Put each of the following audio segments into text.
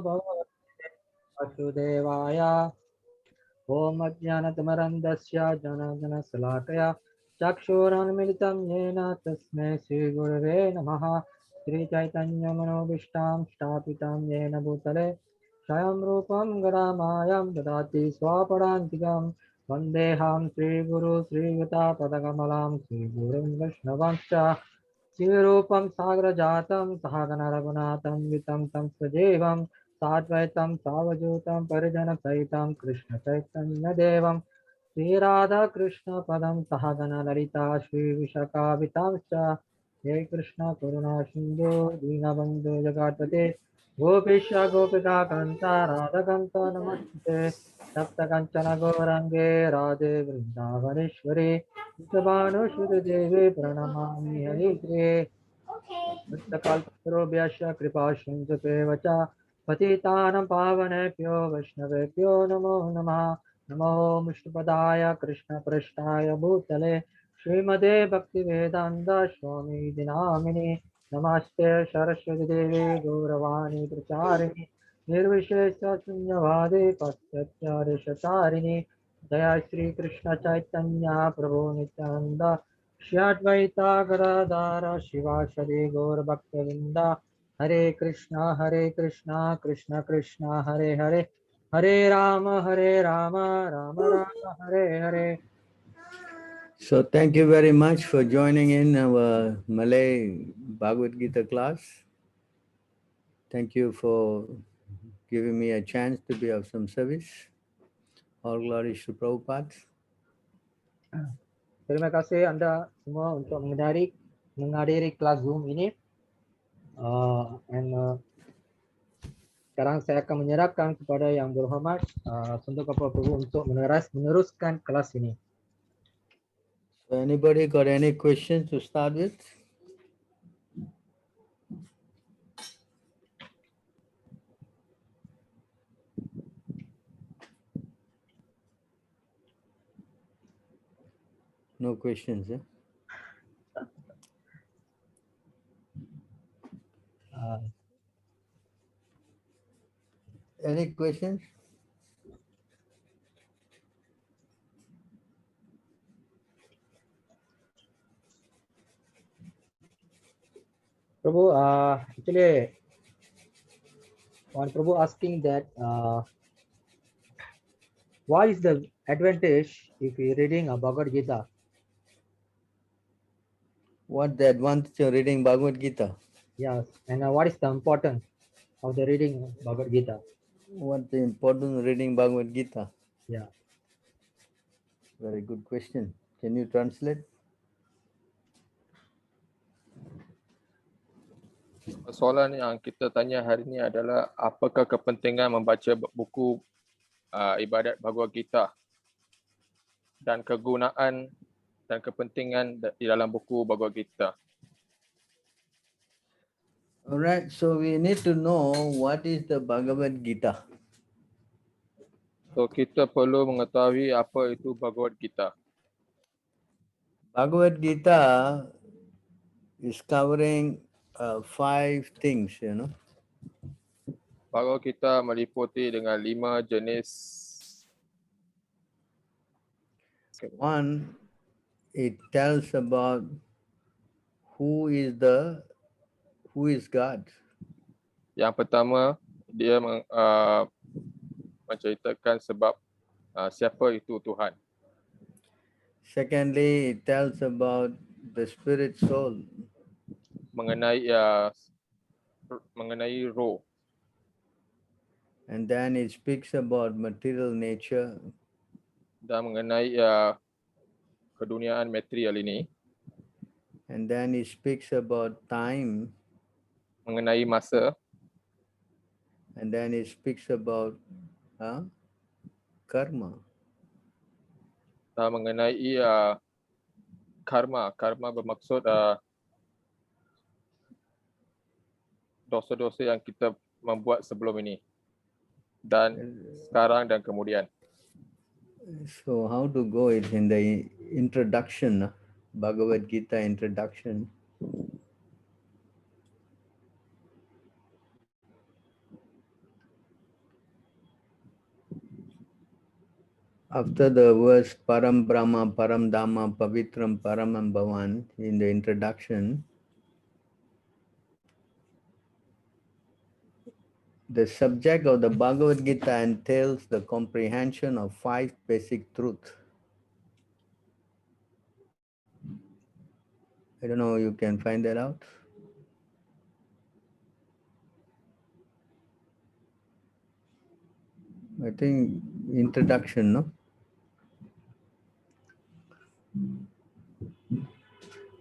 भगवते वासुदेवाय। ॐ अज्ञानतिमिरन्धस्य ज्ञानाञ्जनशलाकया चक्षुरुन्मिलितं येन तस्मै श्रीगुरवे नमः। श्रीचैतन्यमनोभीष्टां स्थापितं येन भूतले स्वयं रूपं गदामायं ददाति स्वपदान्तिकं। वन्देऽहं श्रीगुरु श्रीयुतापदकमलं श्रीगुरुं वैष्णवंश्च। श्रीरूपं सागरजातं सहगण रघुनाथं वितं तं सजीवं साद्वैतं सावधूतं परिजनसहितं कृष्णचैतन्यदेवं श्रीराधाकृष्णपदं सहगण ललिता श्रीविशाखान्वितांश्च। हे कृष्ण करुणा सिन्धु दीनबन्धु जगत्पते गोपीश गोपिकान्त राधाकान्त नमस्ते। सप्तकञ्चन गौराङ्गे राधे वृन्दावनेश्वरी वृषभानुसुतदेवे प्रणमामि हरिप्रिये। कल्पतरुभ्यश्च कृपा सिन्धुभ्येव च पतितानां पावनेभ्यो वैष्णवेभ्यो नमो नमः। नमो विष्णुपदाय कृष्णपृष्ठाय भूतले श्रीमते भक्तिवेदान्त स्वामी नामिने। नमस्ते सरस्वती देवी गौरवाणी प्रचारिणि निर्विशेष शून्यवादी पाश्चात्यादेशतारिणि। दया श्री कृष्ण चैतन्य प्रभु नित्यानंद श्री अद्वैता गदाधर शिवासदि गौरभक्तवृंद। हरे कृष्णा कृष्ण कृष्ण हरे हरे हरे राम राम राम हरे Hare. So thank you very much for joining in our Malay Bhagavad Gita class. Thank you for giving me a chance to be of some service. All glories to Prabhupada. Terima kasih Anda semua untuk menghadiri kelas Zoom ini. Sekarang saya akan menyerahkan kepada yang berhormat Sundar Kapal Prabhu untuk meneruskan kelas ini. So anybody got any questions to start with? No questions, eh? Any questions? Prabhu, actually, one Prabhu asking that what is the advantage if we reading a Bhagavad Gita? What the advantage of reading Bhagavad Gita? Yes, and what is the importance of the reading Bhagavad Gita? What the importance of reading Bhagavad Gita? Yeah. Very good question. Can you translate? Soalan yang kita tanya hari ini adalah apakah kepentingan membaca buku ibadat Bhagavad Gita dan kegunaan dan kepentingan di dalam buku Bhagavad Gita. Alright, so we need to know what is the Bhagavad Gita. So kita perlu mengetahui apa itu Bhagavad Gita. Bhagavad Gita is covering 5 things, Bhagavad Gita meliputi dengan 5 jenis. One, it tells about who is God. Yang pertama, dia menceritakan sebab siapa itu Tuhan. Secondly, it tells about the spirit soul. Mengenai roh. And then it speaks about material nature. Dan mengenai keduniaan material ini. And then it speaks about time. Mengenai masa. And then it speaks about karma. Mengenai karma. Karma bermaksud dosa-dosa yang kita membuat sebelum ini. Dan sekarang dan kemudian. So how to go it in the introduction, Bhagavad Gita introduction. After the verse Param Brahma, Param Dhamma, Pavitram, Paramam Bhavan in the introduction, the subject of the Bhagavad Gita entails the comprehension of 5 basic truths. I don't know, you can find that out. I think introduction, no?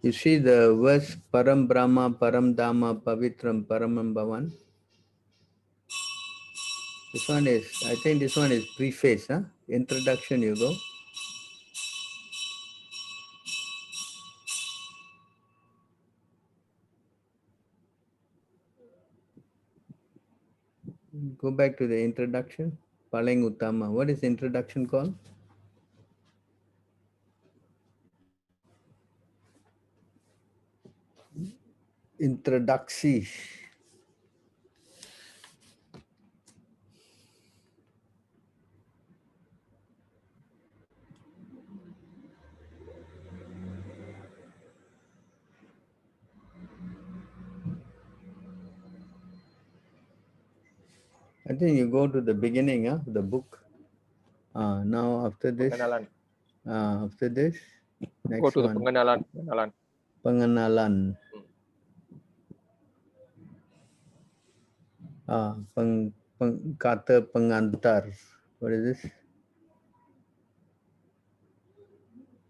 You see the verse Param Brahma, Param Dhamma, Pavitram, Paramam Bhavan. This one is, I think this one is preface, huh? Introduction, you go. Go back to the introduction. Paling Uttama. What is introduction called? Introduction. I think you go to the beginning of the book. Now after this, Pengenalan. after this, Go next to the one. pengenalan. Pengenalan. Kata pengantar. What is this?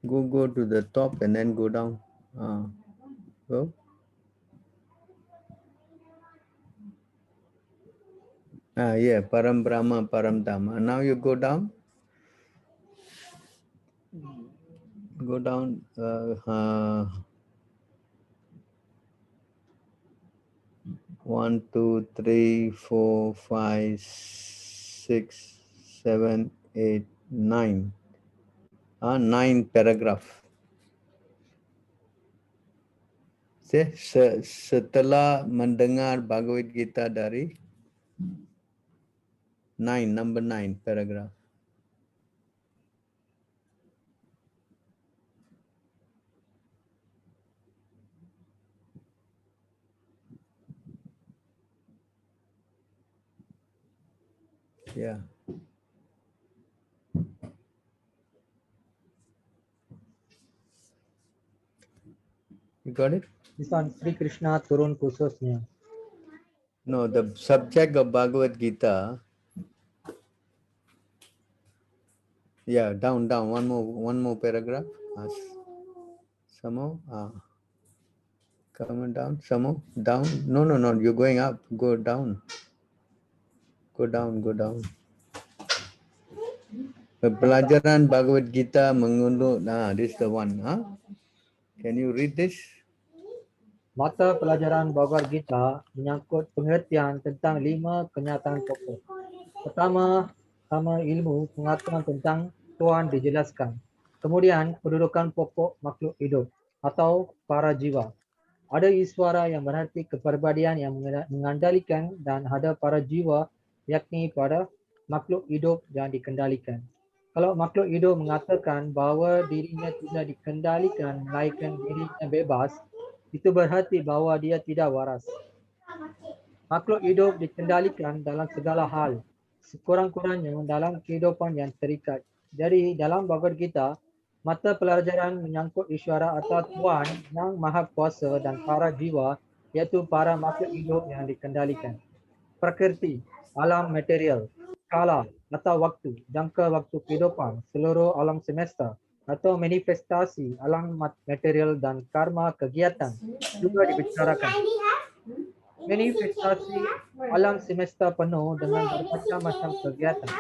Go to the top and then go down. Go. Yeah, Param Brahma, Param Dhamma. Now you go down. Go down. 1, 2, 3, 4, 5, 6, 7, 8, 9. 9 paragraph. Setelah mendengar Bhagavad Gita dari 9, number 9 paragraph. Yeah. You got it? This one Sri Krishna turun khususnya. No, the subject of Bhagavad Gita. Yeah, down. One more paragraph. Some more. Come down. Some more. Down. No. You're going up. Go down. Go down. Pelajaran Bhagavad Gita mengunduh. This is the one. Can you read this? Mata pelajaran Bhagavad Gita menyangkut pengertian tentang 5 kenyataan pokok. Pertama, ilmu pengetahuan tentang Tuhan dijelaskan. Kemudian, kedudukan pokok makhluk hidup atau para jiwa. Ada Iswara yang berarti kepribadian yang mengandalkan dan ada para jiwa yakni pada makhluk hidup yang dikendalikan. Kalau makhluk hidup mengatakan bahawa dirinya tidak dikendalikan melainkan dirinya bebas, itu berarti bahawa dia tidak waras. Makhluk hidup dikendalikan dalam segala hal, sekurang-kurangnya dalam kehidupan yang terikat. Jadi dalam Bhagavad Gita, mata pelajaran menyangkut Iswara atau Tuhan yang Maha Kuasa dan para jiwa, iaitu para makhluk hidup yang dikendalikan. Prakriti, alam material, skala atau waktu, jangka waktu kehidupan, seluruh alam semesta atau manifestasi alam material dan karma kegiatan juga dibicarakan. Manifestasi alam semesta penuh dengan bermacam-macam kegiatan.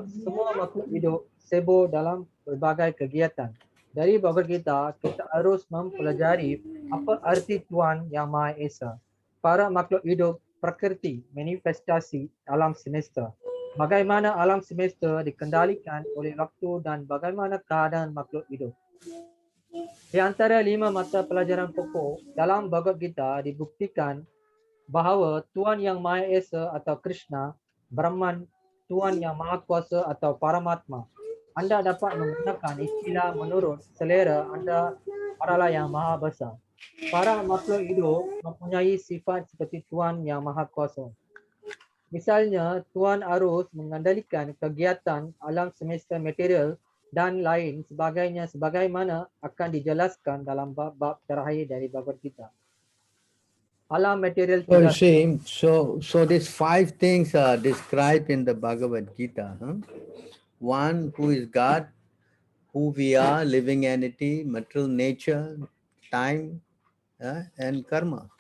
Semua makhluk hidup sibuk dalam berbagai kegiatan. Dari Bhagavad Gita, kita harus mempelajari apa arti Tuhan yang Maha Esa. Para makhluk hidup, prakriti, manifestasi alam semesta. Bagaimana alam semesta dikendalikan oleh waktu dan bagaimana keadaan makhluk hidup. Di antara 5 mata pelajaran pokok dalam Bhagavad Gita dibuktikan bahawa Tuhan yang Maha Esa atau Krishna, Brahman, Tuhan yang Maha Kuasa atau Paramatma, Anda dapat menggunakan istilah menurut selera anda paralah yang maha besar. Para makhluk hidup mempunyai sifat seperti Tuhan yang maha kuasa. Misalnya, Tuan Arus mengendalikan kegiatan alam semesta material dan lain sebagainya sebagaimana akan dijelaskan dalam bab-bab terakhir dari Bhagavad Gita. Alam material So you tidak see, so these 5 things are described in the Bhagavad Gita. One, who is God, who we are, living entity, material nature, time, and karma.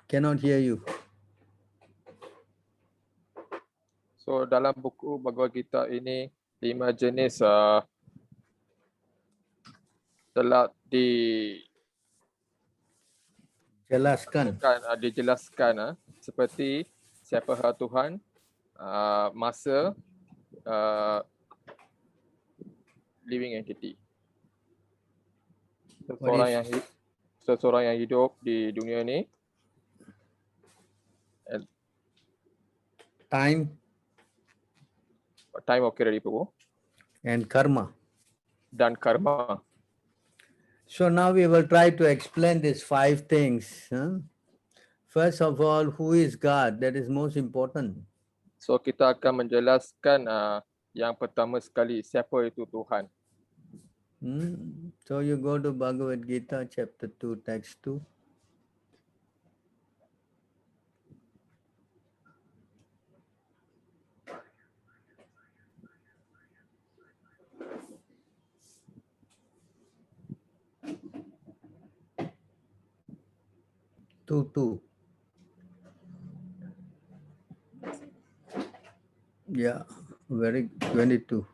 Cannot hear you. So dalam buku Bhagavad Gita ini 5 jenis telah dijelaskan seperti siapa Tuhan, masa, living entity. Seseorang yang hidup di dunia ini, Time okey dari Prabhu, and karma. dan karma. So now we will try to explain these 5 things. First of all, who is God? That is most important. So kita akan menjelaskan yang pertama sekali, siapa itu Tuhan. So you go to Bhagavad Gita chapter 2 text 2. Two. Yeah, very 22.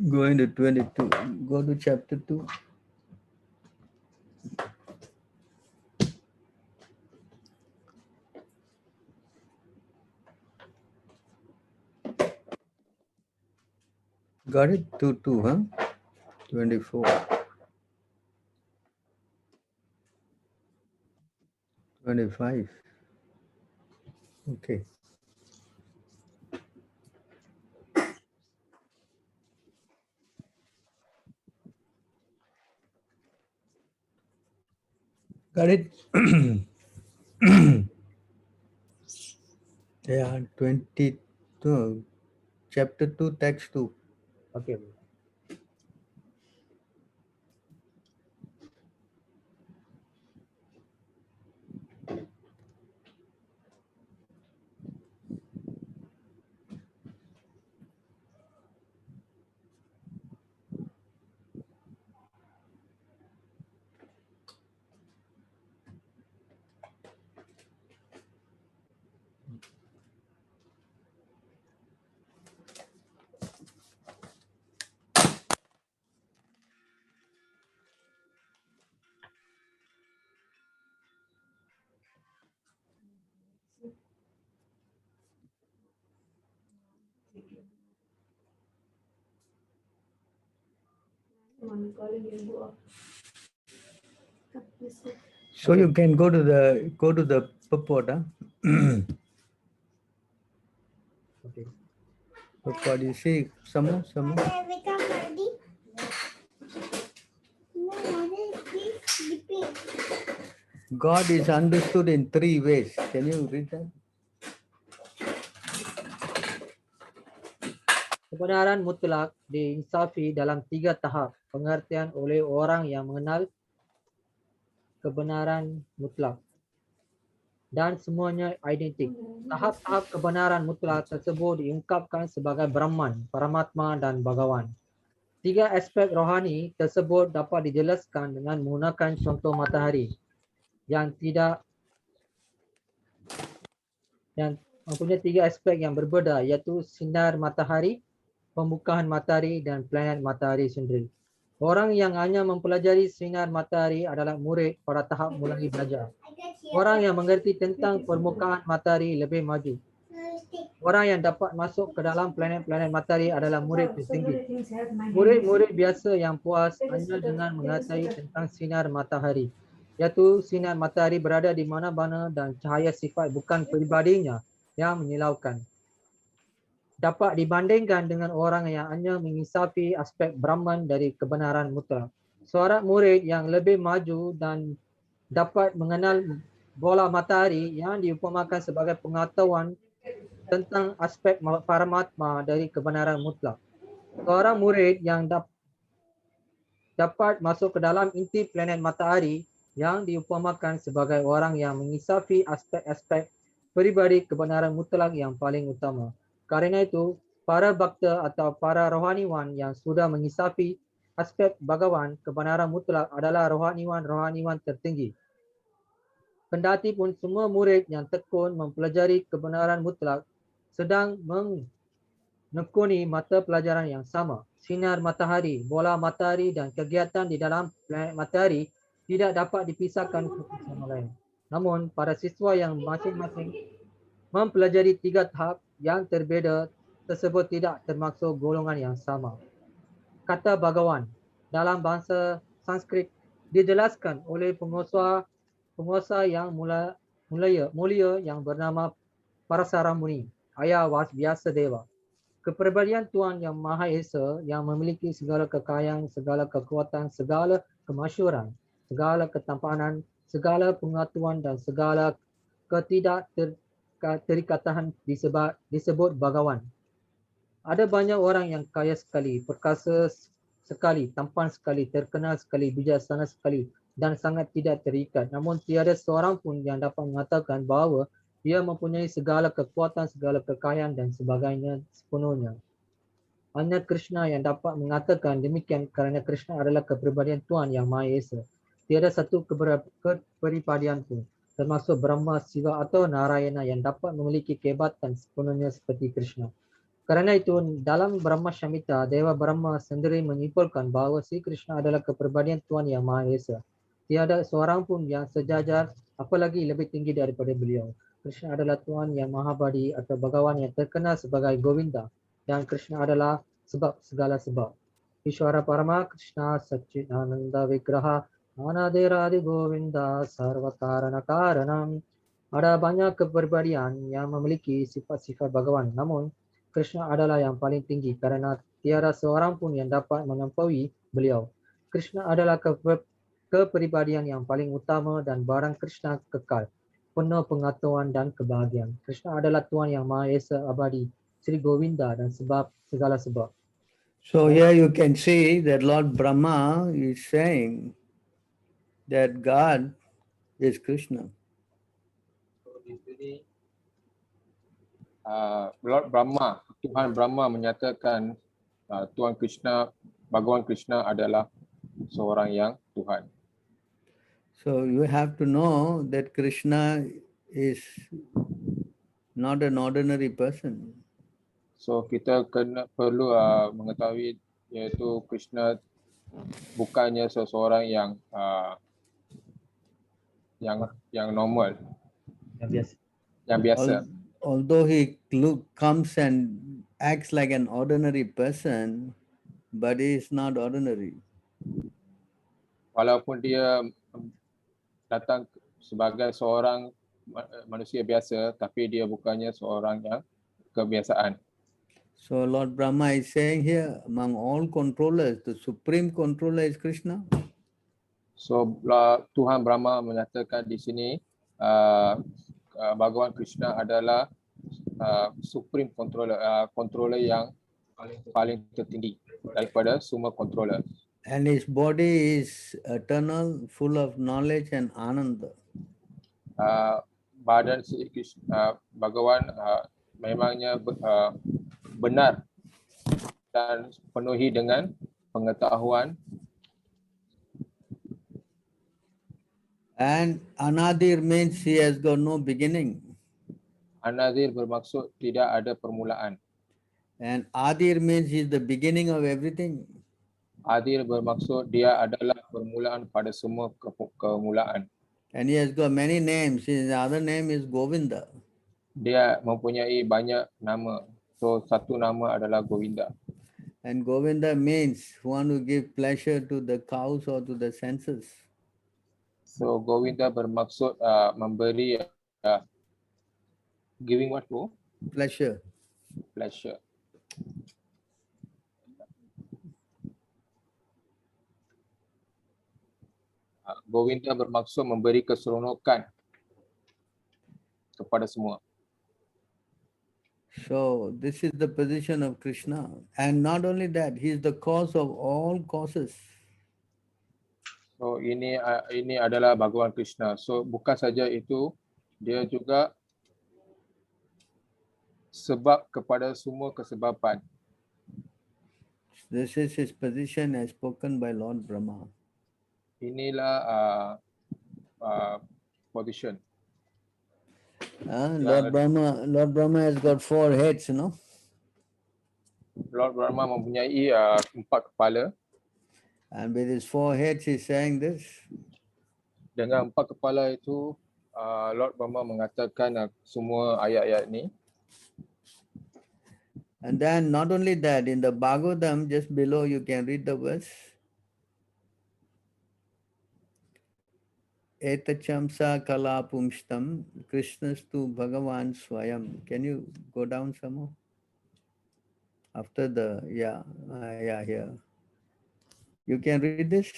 Going to 22. Go to chapter 2. Got it? 2, huh? 24. 25. Okay. Got it? Yeah, 22. Chapter 2, text 2. Okey. So you can go to the purport. Okey. Purport, you see some. God is understood in 3 ways. Can you read that? Kebenaran mutlak diinsafi dalam 3 tahap pengertian oleh orang yang mengenal kebenaran mutlak. Dan semuanya identik. Tahap-tahap kebenaran mutlak tersebut diungkapkan sebagai Brahman, Paramatma dan Bhagawan. 3 aspek rohani tersebut dapat dijelaskan dengan menggunakan contoh matahari yang mempunyai 3 aspek yang berbeza, iaitu sinar matahari, pembukaan matahari dan planet matahari sendiri. Orang yang hanya mempelajari sinar matahari adalah murid pada tahap mulai belajar. Orang yang mengerti tentang permukaan matahari lebih maju. Orang yang dapat masuk ke dalam planet-planet matahari adalah murid tertinggi. Murid-murid biasa yang puas hanya dengan mengetahui tentang sinar matahari. iaitu sinar matahari berada di mana-mana dan cahaya sifat bukan peribadinya yang menyilaukan. Dapat dibandingkan dengan orang yang hanya mengisafi aspek Brahman dari kebenaran mutlak. Seorang murid yang lebih maju dan dapat mengenal bola matahari yang diumpamakan sebagai pengetahuan tentang aspek Paramatma dari kebenaran mutlak. Seorang murid yang dapat masuk ke dalam inti planet matahari yang diumpamakan sebagai orang yang mengisafi aspek-aspek peribadi kebenaran mutlak yang paling utama. Karena itu, para bhakta atau para rohaniwan yang sudah mengisafi aspek Bhagawan kebenaran mutlak adalah rohaniwan tertinggi. Kendati pun semua murid yang tekun mempelajari kebenaran mutlak sedang menekuni mata pelajaran yang sama. Sinar matahari, bola matahari dan kegiatan di dalam planet matahari tidak dapat dipisahkan satu sama lain. Namun, para siswa yang masing-masing mempelajari 3 tahap yang berbeza tersebut tidak termasuk golongan yang sama. Kata Bhagawan dalam bahasa Sanskrit dijelaskan oleh penguasa yang mulia yang bernama Parasara Muni, ayah Vyasadeva. Kepribadian Tuhan Yang Maha Esa yang memiliki segala kekayaan, segala kekuatan, segala kemasyhuran, segala ketampanan, segala pengetahuan dan segala ketidakterikatan disebut Bhagawan. Ada banyak orang yang kaya sekali, perkasa sekali, tampan sekali, terkenal sekali, bijaksana sekali dan sangat tidak terikat. Namun tiada seorang pun yang dapat mengatakan bahawa dia mempunyai segala kekuatan, segala kekayaan dan sebagainya sepenuhnya. Hanya Krishna yang dapat mengatakan demikian kerana Krishna adalah kepribadian Tuhan Yang Maha Esa. Tiada satu kepribadian pun, termasuk Brahma, Siva atau Narayana yang dapat memiliki kehebatan sepenuhnya seperti Krishna. Kerana itu, dalam Brahma Samhita, Dewa Brahma sendiri menyimpulkan bahawa Sri Krishna adalah kepribadian Tuhan Yang Maha Esa. Tiada seorang pun yang sejajar, apalagi lebih tinggi daripada beliau. Krishna adalah Tuhan Yang Maha Badi atau Bhagawan yang terkenal sebagai Govinda. Dan Krishna adalah sebab segala sebab. Ishwara Parama Krishna Satchidananda Vigraha Anadiradi Govinda Sarvakarana Karanam. Ada banyak kepribadian yang memiliki sifat-sifat Bhagawan. Namun, Krishna adalah yang paling tinggi kerana tiada seorang pun yang dapat melampaui beliau. Krishna adalah kepribadian yang paling utama dan barang Krishna kekal, penuh pengetahuan dan kebahagiaan. Krishna adalah Tuhan Yang Maha Esa Abadi, Sri Govinda dan sebab segala sebab. So here you can see that Lord Brahma is saying that God is Krishna. Di sini Lord Brahma, Tuhan Brahma menyatakan Tuhan Krishna, Bhagawan Krishna adalah seorang yang Tuhan. So you have to know that Krishna is not an ordinary person. So kita perlu mengetahui iaitu Krishna bukannya seseorang yang normal, yang biasa. Although he comes and acts like an ordinary person, but he is not ordinary. Walaupun dia datang sebagai seorang manusia biasa, tapi dia bukannya seorang yang kebiasaan. So Lord Brahma is saying here, among all controllers, the supreme controller is Krishna. So Tuhan Brahma menyatakan di sini Bhagawan Krishna adalah supreme controller yang paling tertinggi daripada semua controller. And his body is eternal, full of knowledge and ananda. Badan Sri Krishna, Bhagawan memangnya benar dan penuhi dengan pengetahuan. And anadir means he has got no beginning. Anadir bermaksud tidak ada permulaan. And adir means he is the beginning of everything. Adir bermaksud dia adalah permulaan pada semua kemulaan. And he has got many names. His other name is Govinda. Dia mempunyai banyak nama. So satu nama adalah Govinda. And Govinda means one who gives pleasure to the cows or to the senses. So Govinda bermaksud memberi giving what for? Pleasure. Pleasure. Govinda bermaksud memberi keseronokan kepada semua. So this is the position of Krishna. And not only that, he is the cause of all causes. So ini adalah Bhagawan Krishna. So bukan saja itu, dia juga sebab kepada semua kesebaban. This is his position as spoken by Lord Brahma. Inilah position. Lord Brahma has got 4 heads, you know. Lord Brahma mempunyai 4 kepala. And with his 4 heads, he's saying this. Dengan 4 kepala itu, Lord Brahma mengatakan semua ayat-ayat ni. And then not only that, in the Bhagavatam, just below you can read the verse. Etachamsa kalapumshtam Krishnastu Bhagavan Swayam. Can you go down some more? After the, yeah, here. You can read this.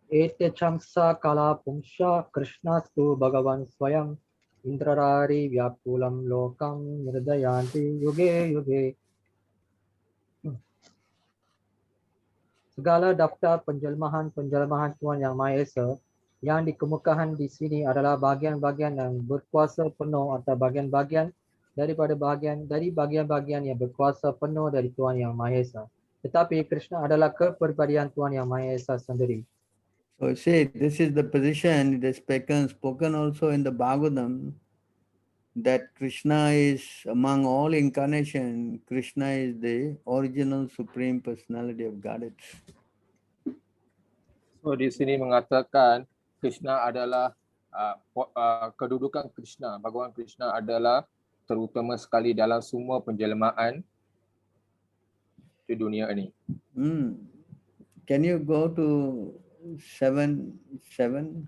Ete chamsa kala pumsha Krishnastu Bhagavan Swayam Indrarari Vyakulam Lokam Nirdayanti Yuge Yuge. Segala daftar penjelmahan Tuhan Yang Maha Esa yang dikemukakan di sini adalah bahagian-bahagian yang berkuasa penuh atau bahagian-bahagian dari bahagian-bahagian yang berkuasa penuh dari Tuhan Yang Maha Esa. Tetapi Krishna adalah kepribadian Tuhan Yang Maha Esa sendiri. So see, this is the position it is spoken also in the Bhagavatam, that Krishna is among all incarnation. Krishna is the original supreme personality of Godhead. So di sini mengatakan Krishna adalah kedudukan Krishna, Bhagawan Krishna adalah terutama sekali dalam semua penjelmaan di dunia ini. Can you go to 7:7?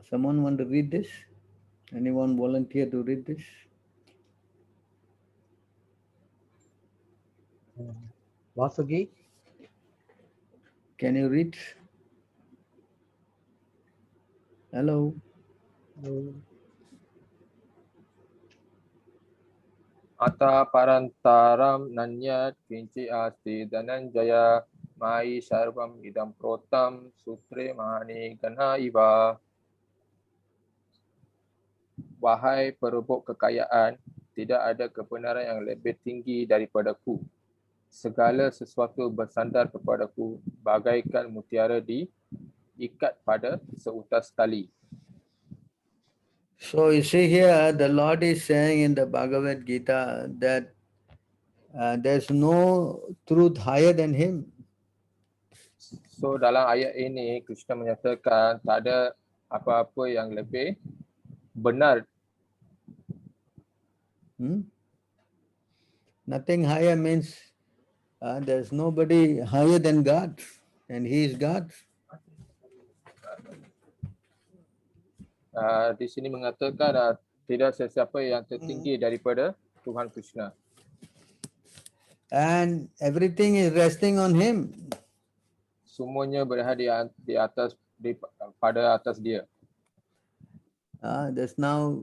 Someone want to read this? Anyone volunteer to read this? Vasugi, can you read? Hello. Ata parantaram nanyat kinci asti dananjaya mai sarvam idam protam sutre mahani gana iva. Wahai perebut kekayaan, tidak ada kebenaran yang lebih tinggi daripadaku. Segala sesuatu bersandar kepadaku bagaikan mutiara diikat pada seutas tali. So you see here, the Lord is saying in the Bhagavad Gita that there's no truth higher than Him. So dalam ayat ini, Krishna menyatakan tak ada apa-apa yang lebih benar. Nothing higher means there's nobody higher than God, and He is God. Di sini mengatakan tidak sesiapa yang tertinggi daripada Tuhan Krishna. And everything is resting on Him. Semuanya berada pada atas Dia. Just now,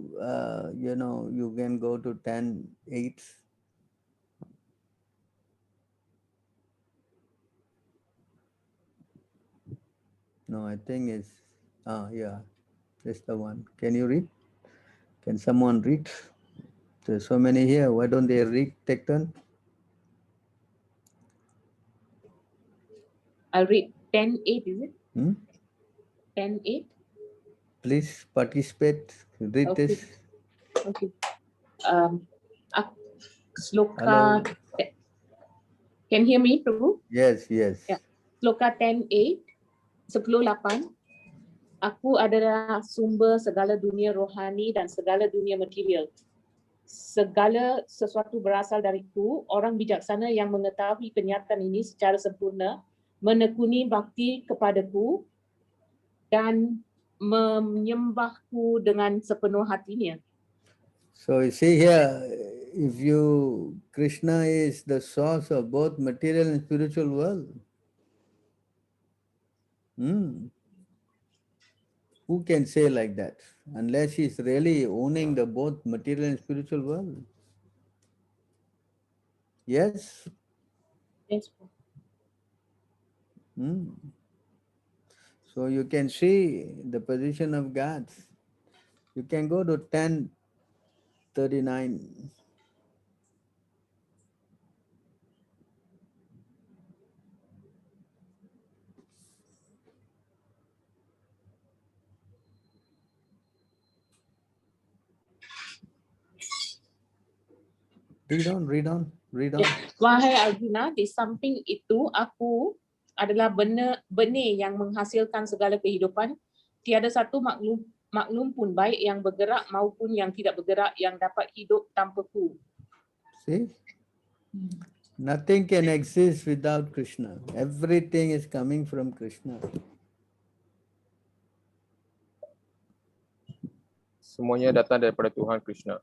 you can go to 10:8. No, I think it's, yeah, that's the one. Can you read? Can someone read? There's so many here. Why don't they read? Take turn. I'll read 10:8, is it? 10:8? Please participate. Read Okay. this. Okay. Sloka. Can you hear me, Prabhu? Yes, yes. Yeah. Sloka 10:8. 10:8. Aku adalah sumber segala dunia rohani dan segala dunia material. Segala sesuatu berasal dariku. Orang bijaksana yang mengetahui kenyataan ini secara sempurna menekuni bakti kepadaku dan menyembahku dengan sepenuh hatinya. So you see here, if you, Krishna is the source of both material and spiritual world. Who can say like that? Unless he's really owning the both material and spiritual world. Yes? Yes. So you can see the position of God. You can go to 10:39. Read on, read on, read on. Wahai Arjuna, di samping itu aku adalah benih yang menghasilkan segala kehidupan. Tiada satu maklum pun baik yang bergerak maupun yang tidak bergerak yang dapat hidup tanpaku. See? Nothing can exist without Krishna. Everything is coming from Krishna. Semuanya datang daripada Tuhan Krishna.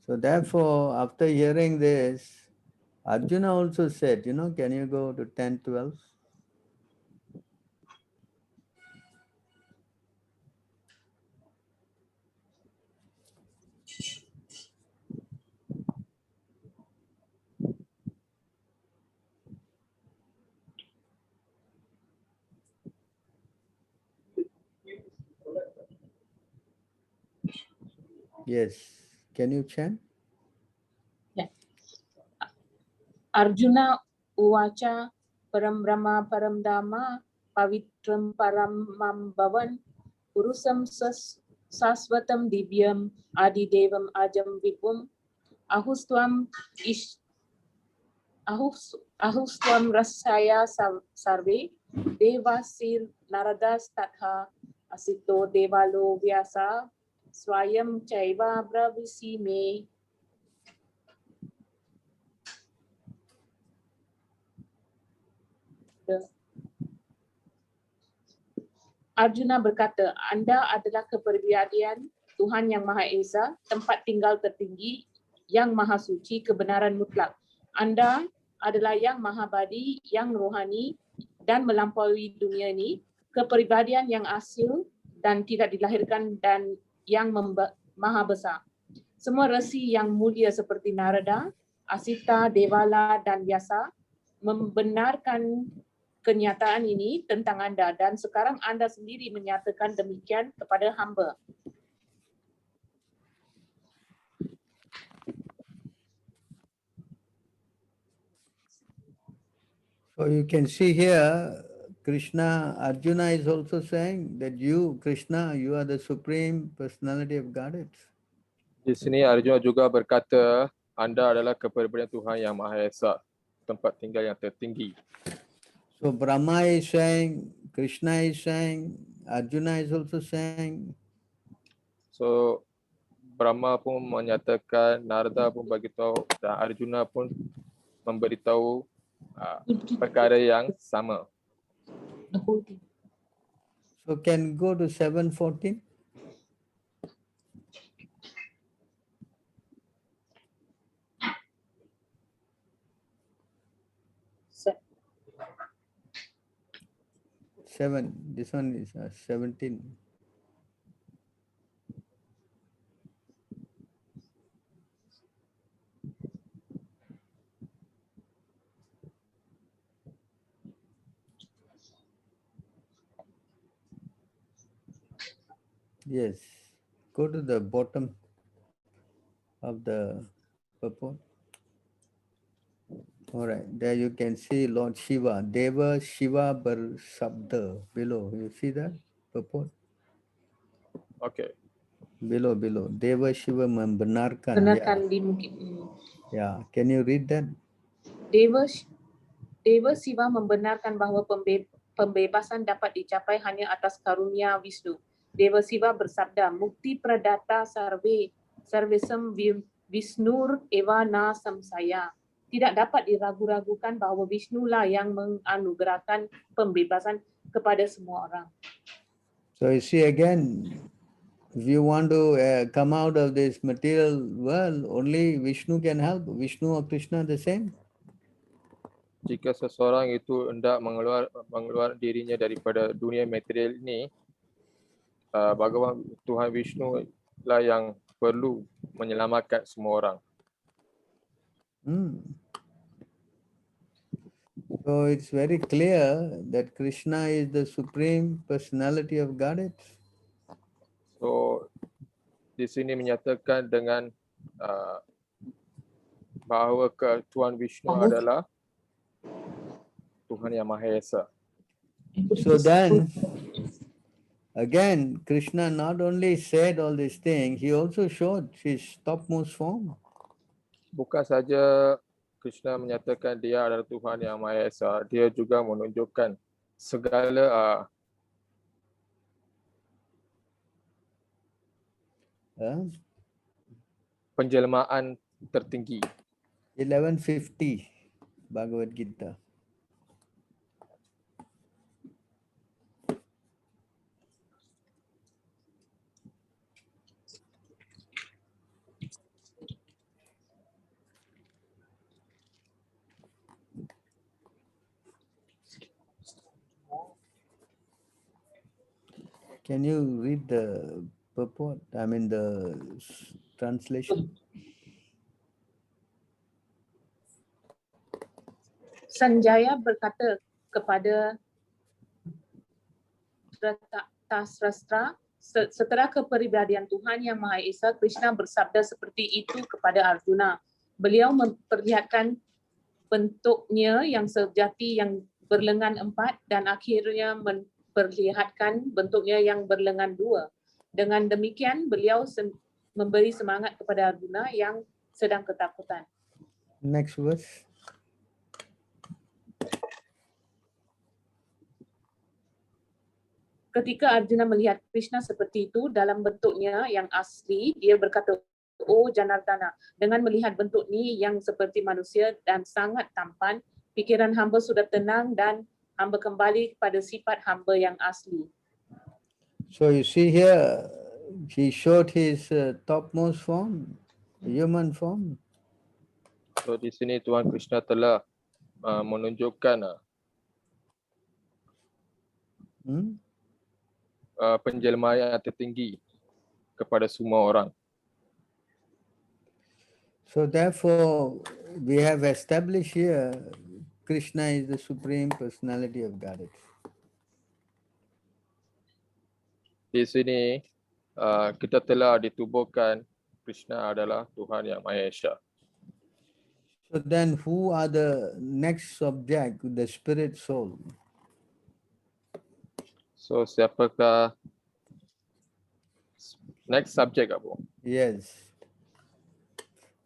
So therefore, after hearing this, Arjuna also said, can you go to 10:12? Yes. Can you chant? Ya. Arjuna uwaca param brahma param dhamma pavitram paramambavan urusam sasvatam divyam adidevam ajam vipum ahustvam rasaya sarve devasir naradas tatha asito devalo vyasa swayam chaiva bravisi me. Arjuna berkata, Anda adalah kepribadian Tuhan yang Maha Esa, tempat tinggal tertinggi, yang Maha Suci, kebenaran mutlak. Anda adalah yang Maha Badi, yang rohani, dan melampaui dunia ini, kepribadian yang asli dan tidak dilahirkan dan yang Maha Besar. Semua resi yang mulia seperti Narada, Asita, Devala, dan Vyasa membenarkan kenyataan ini tentang Anda dan sekarang Anda sendiri menyatakan demikian kepada hamba. So you can see here, Arjuna is also saying that you, Krishna, you are the supreme personality of Godhead. Di sini Arjuna juga berkata, Anda adalah kepribadian Tuhan yang Maha Esa, tempat tinggal yang tertinggi. So Brahma is saying, Krishna is saying, Arjuna is also saying. So Brahma pun menyatakan, Narada pun beritahu, dan Arjuna pun memberitahu perkara yang sama. So can go to 7:14. This one is 17. Yes, go to the bottom of the purport. All right, there you can see Lord Shiva, Deva Shiva Bar Sabda below. You see that purport? Okay. Below. Deva Shiva membenarkan. Benarkan Yeah, can you read that? Deva Shiva membenarkan bahawa pembebasan dapat dicapai hanya atas karunia Wisnu. Deva Siva bersabda, Mukti Pradata Sarvesam Visnur Eva Na Samsaya. Tidak dapat diragu-ragukan bahawa Vishnu lah yang menganugerahkan pembebasan kepada semua orang. So you see again, if you want to come out of this material world, only Vishnu can help. Vishnu or Krishna the same. Jika seseorang itu hendak mengeluar dirinya daripada dunia material ini, Bhagawan Tuhan Vishnu lah yang perlu menyelamatkan semua orang. So it's very clear that Krishna is the supreme personality of Godhead. So di sini menyatakan dengan bahawa Tuhan Vishnu adalah Tuhan yang Maha Esa. So then, again, Krishna not only said all these things, he also showed his topmost form. Bukan saja Krishna menyatakan dia adalah Tuhan yang Maha Esa, dia juga menunjukkan segala penjelmaan tertinggi. 1150 Bhagavad Gita. Can you read the purport? I mean the translation. Sanjaya berkata kepada Dhritarashtra, setelah kepribadian Tuhan Yang Maha Esa, Krishna bersabda seperti itu kepada Arjuna. Beliau memperlihatkan bentuknya yang sejati yang berlengan 4 dan akhirnya memperlihatkan bentuknya yang berlengan 2. Dengan demikian, beliau memberi semangat kepada Arjuna yang sedang ketakutan. Next verse. Ketika Arjuna melihat Krishna seperti itu dalam bentuknya yang asli, dia berkata, "Oh Janardana, dengan melihat bentuk ini yang seperti manusia dan sangat tampan, pikiran hamba sudah tenang dan hamba kembali kepada sifat hamba yang asli." So you see here, he showed his topmost form, human form. So di sini Tuhan Krishna telah menunjukkan penjelmaan yang tertinggi kepada semua orang. So therefore, we have established here, Krishna is the supreme personality of Godhead. Di sini kita telah ditubuhkan Krishna adalah Tuhan yang Maha Esa. So then who are the next subject, the spirit soul? So siapakah next subject Abu? Yes.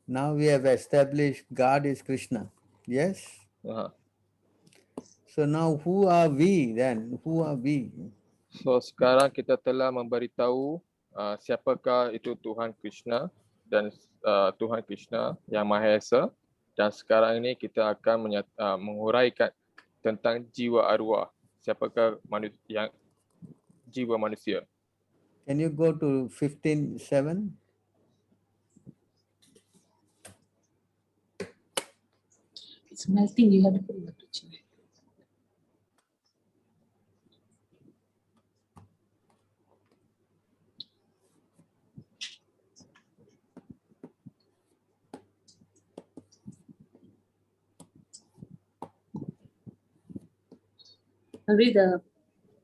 Now we have established God is Krishna. Yes? So now who are we then? Who are we? So sekarang kita telah memberitahu siapakah itu Tuhan Krishna dan Tuhan Krishna yang Maha Esa, dan sekarang ini kita akan menguraikan tentang jiwa arwah. Siapakah yang jiwa manusia? Can you go to 15:7? It's melting, you have to put it in the kitchen. Read the.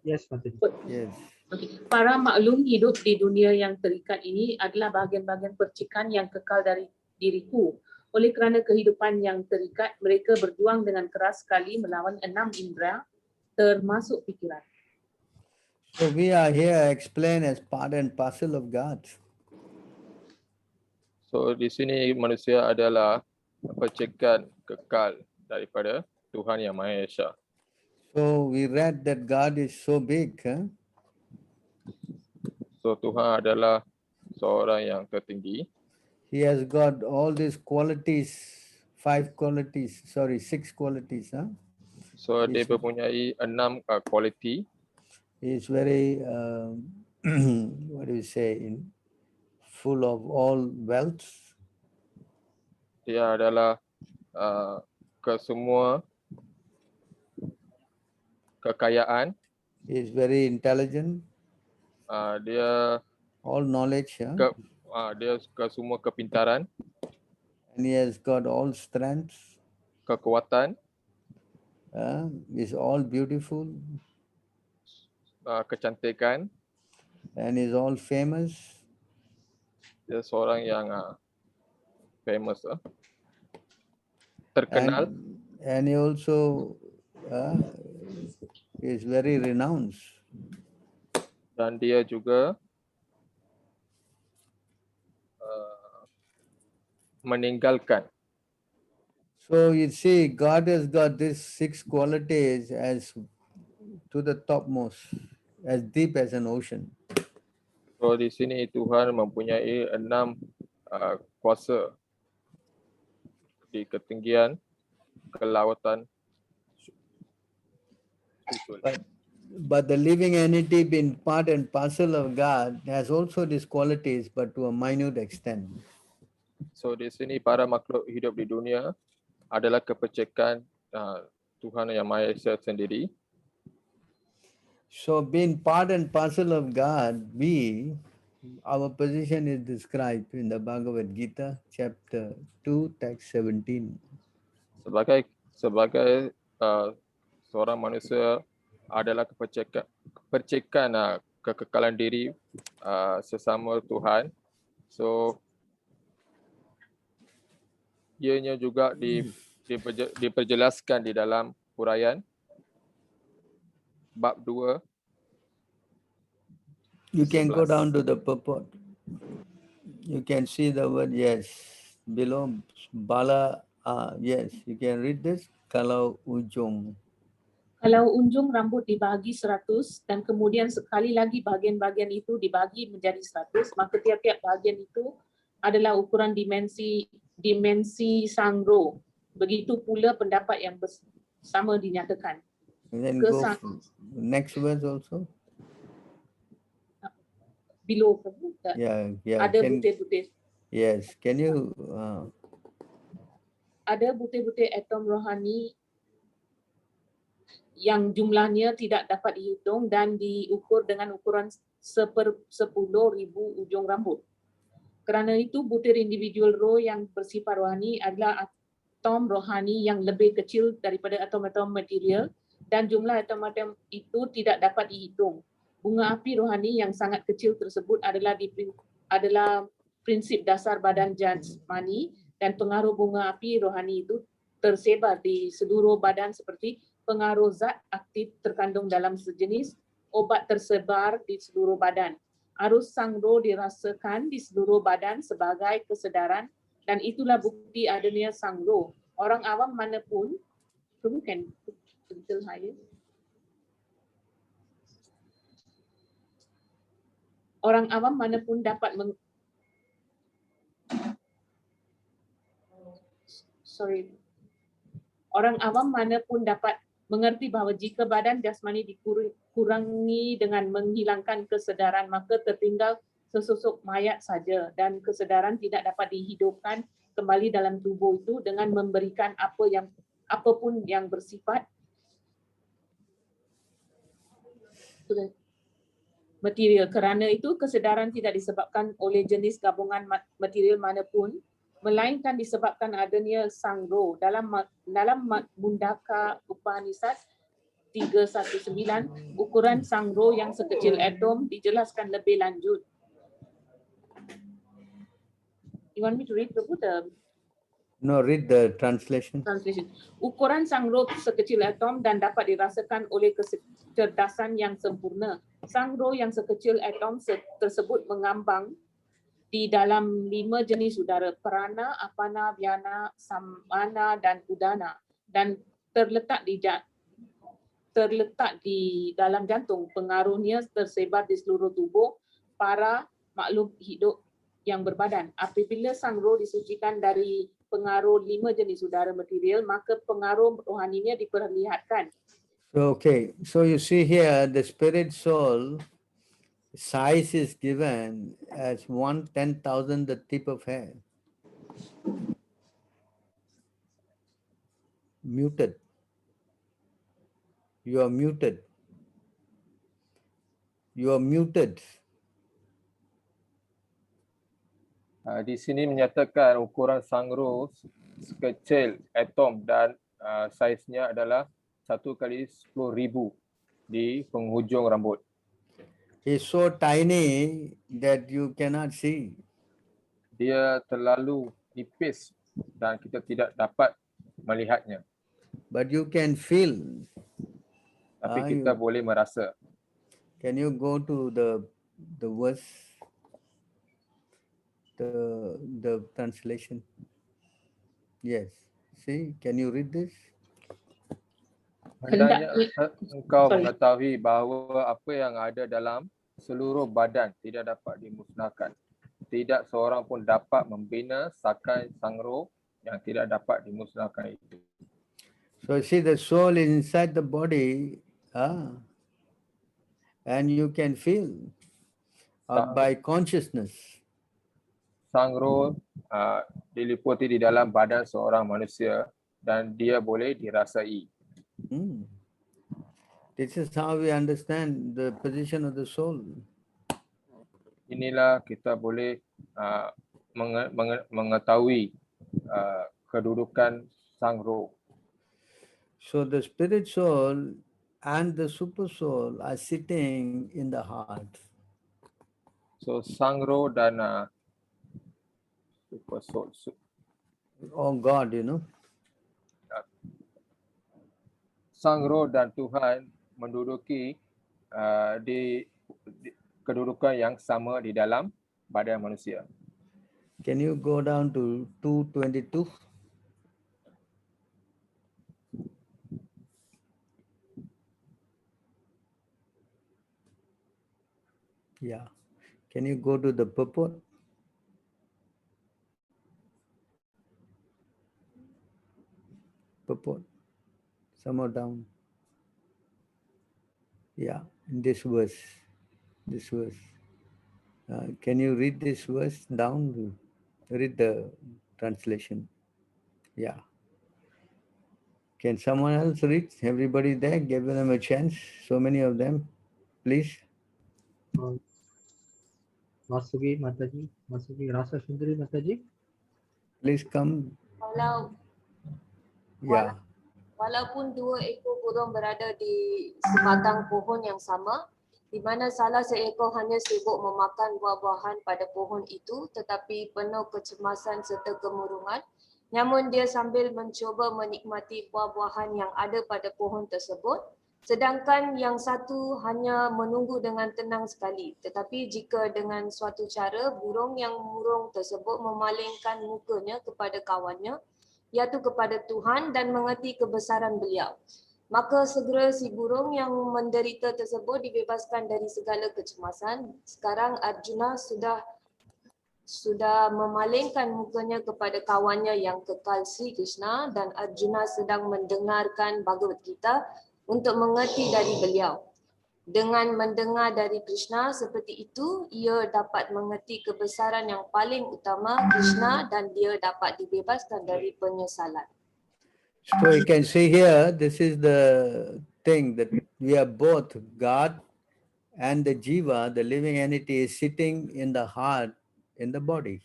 Yes, Mataji. Yes. Okay. Para maklum hidup di dunia yang terikat ini adalah bahagian-bahagian percikan yang kekal dari diriku. Oleh kerana kehidupan yang terikat, mereka berjuang dengan keras sekali melawan 6 indera, termasuk pikiran. So we are here explained as part and parcel of God. So di sini manusia adalah percikan kekal daripada Tuhan yang Maha Esa. So we read that God is so big. Huh? So Tuhan adalah seorang yang tertinggi. He has got all these qualities, 6 qualities. Huh? So dia Yes. mempunyai 6 kualiti. He is very, what do you say, full of all wealth. Dia adalah kesemua kekayaan. He is very intelligent, Dia all knowledge. Huh? dia kesemua kepintaran, And he has got all strength. kekuatan, Is all beautiful. kecantikan. And is all famous. Dia seorang yang famous, terkenal. And he also is very renowned. Dan dia juga meninggalkan. So you see, God has got these 6 qualities as to the topmost, as deep as an ocean. So di sini Tuhan mempunyai 6 kuasa di ketinggian kelautan. But the living entity being part and parcel of God has also these qualities, but to a minute extent. So di sini para makhluk hidup di dunia adalah kepercikan Tuhan Yang Maha Esa sendiri. So being part and parcel of God, our position is described in the Bhagavad Gita, chapter 2, text 17. Sebagai seorang manusia adalah kepercikan kekekalan diri sesama Tuhan. So ianya juga diperjelaskan di dalam huraian bab 2. You can go 11. down to the purport. You can see the word yes below bala. Yes, you can read this. Kalau ujung. Kalau unjung rambut dibahagi 100 dan kemudian sekali lagi bahagian-bahagian itu dibagi menjadi 100, maka tiap-tiap bahagian itu adalah ukuran dimensi sangro. Begitu pula pendapat yang sama dinyatakan. And then go next verse also. Below Yeah. ada butir-butir. Yes, can you? Ada butir-butir atom rohani yang jumlahnya tidak dapat dihitung dan diukur dengan ukuran 10,000 ujung rambut. Kerana itu butir individual roh yang bersifat rohani adalah atom rohani yang lebih kecil daripada atom-atom material dan jumlah atom-atom itu tidak dapat dihitung. Bunga api rohani yang sangat kecil tersebut adalah prinsip dasar badan jasmani dan pengaruh bunga api rohani itu tersebar di seluruh badan seperti pengaruh zat aktif terkandung dalam sejenis obat tersebar di seluruh badan. Arus sang roh dirasakan di seluruh badan sebagai kesedaran dan itulah bukti adanya sang roh. Orang awam manapun, can a little higher. Orang awam manapun dapat Orang awam manapun dapat mengerti bahawa jika badan jasmani dikurangi dengan menghilangkan kesedaran, maka tertinggal sesosok mayat saja dan kesedaran tidak dapat dihidupkan kembali dalam tubuh itu dengan memberikan apapun yang bersifat material. Kerana itu kesedaran tidak disebabkan oleh jenis gabungan material manapun, melainkan disebabkan adanya sang roh. Dalam Mundaka Upanishad 319, ukuran sang roh yang sekecil atom dijelaskan lebih lanjut. You want me to read the No, read the translation. Ukuran sang roh sekecil atom dan dapat dirasakan oleh kecerdasan yang sempurna. Sang roh yang sekecil atom tersebut mengambang di dalam 5 jenis udara, prana, apana, vyana, samana dan udana, dan terletak terletak di dalam jantung. Pengaruhnya tersebar di seluruh tubuh para makhluk hidup yang berbadan. Apabila sang roh disucikan dari pengaruh 5 jenis udara material, maka pengaruh rohaninya diperlihatkan. So, okay, so you see here the spirit soul size is given as 1/10,000 the tip of hair. Muted. You are muted. You are muted. Di sini menyatakan ukuran sang roh sekecil atom dan saiznya adalah 1/10,000 di penghujung rambut. It's so tiny that you cannot see. Dia terlalu nipis dan kita tidak dapat melihatnya. But you can feel. Tapi kita you- boleh merasa. Can you go to the verse, the translation? Yes. See, can you read this? Hendaknya engkau Sorry. mengetahui bahawa apa yang ada dalam seluruh badan tidak dapat dimusnahkan. Tidak seorang pun dapat membina sakai sang roh yang tidak dapat dimusnahkan itu. So see, the soul is inside the body, and you can feel by consciousness. Sang roh diliputi di dalam badan seorang manusia dan dia boleh dirasai. This is how we understand the position of the soul. Inilah kita boleh mengetahui kedudukan sang roh. So the spirit soul and the super soul are sitting in the heart. So sang roh dan super soul, Oh God, you know. sang roh dan Tuhan menduduki di kedudukan yang sama di dalam badan manusia. Can you go down to 222? Yeah. Can you go to the purport? Purport. Somewhere down. Yeah, in this verse. This verse. Can you read this verse down? Read the translation. Yeah. Can someone else read? Everybody there, give them a chance. So many of them. Please. Masuki Mataji, Masuki Rasa Sundari Mataji. Please come. Yeah. Walaupun dua ekor burung berada di sebatang pohon yang sama, di mana salah seekor hanya sibuk memakan buah-buahan pada pohon itu, tetapi penuh kecemasan serta kemurungan, namun dia sambil mencuba menikmati buah-buahan yang ada pada pohon tersebut, sedangkan yang satu hanya menunggu dengan tenang sekali. Tetapi jika dengan suatu cara burung yang murung tersebut memalingkan mukanya kepada kawannya, iaitu kepada Tuhan, dan mengerti kebesaran beliau, maka segera si burung yang menderita tersebut dibebaskan dari segala kecemasan. Sekarang Arjuna sudah memalingkan mukanya kepada kawannya yang kekal Sri Krishna, dan Arjuna sedang mendengarkan Bhagavad Gita untuk mengerti dari beliau. Dengan mendengar dari Krishna seperti itu, ia dapat mengerti kebesaran yang paling utama Krishna dan dia dapat dibebaskan dari penyesalan. So you can see here, this is the thing that we are both God and the Jiva, the living entity, is sitting in the heart, in the body.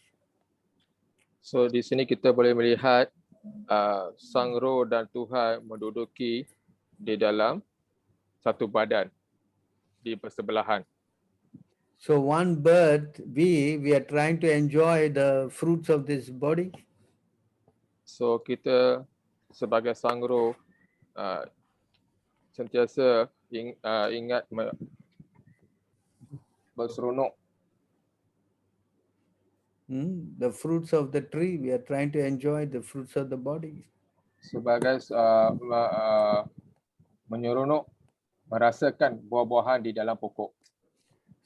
So di sini kita boleh melihat sang roh dan Tuhan menduduki di dalam satu badan di persebelahan. So one bird, we are trying to enjoy the fruits of this body. So kita sebagai sang roh sentiasa ingat berseronok. The fruits of the tree, we are trying to enjoy the fruits of the body. Sebagai menyeronok merasakan buah-buahan di dalam pokok.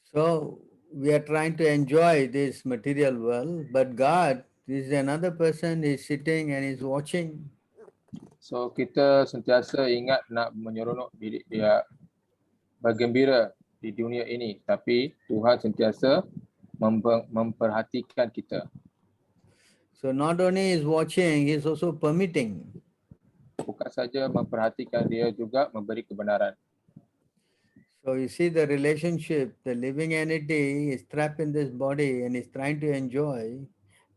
So we are trying to enjoy this material world, but God is another person is sitting and is watching. So kita sentiasa ingat nak menyeronok dia bergembira di dunia ini, tapi Tuhan sentiasa memperhatikan kita. So not only is watching, he is also permitting. Bukan saja memperhatikan, dia juga memberi kebenaran. So you see the relationship, the living entity is trapped in this body and is trying to enjoy,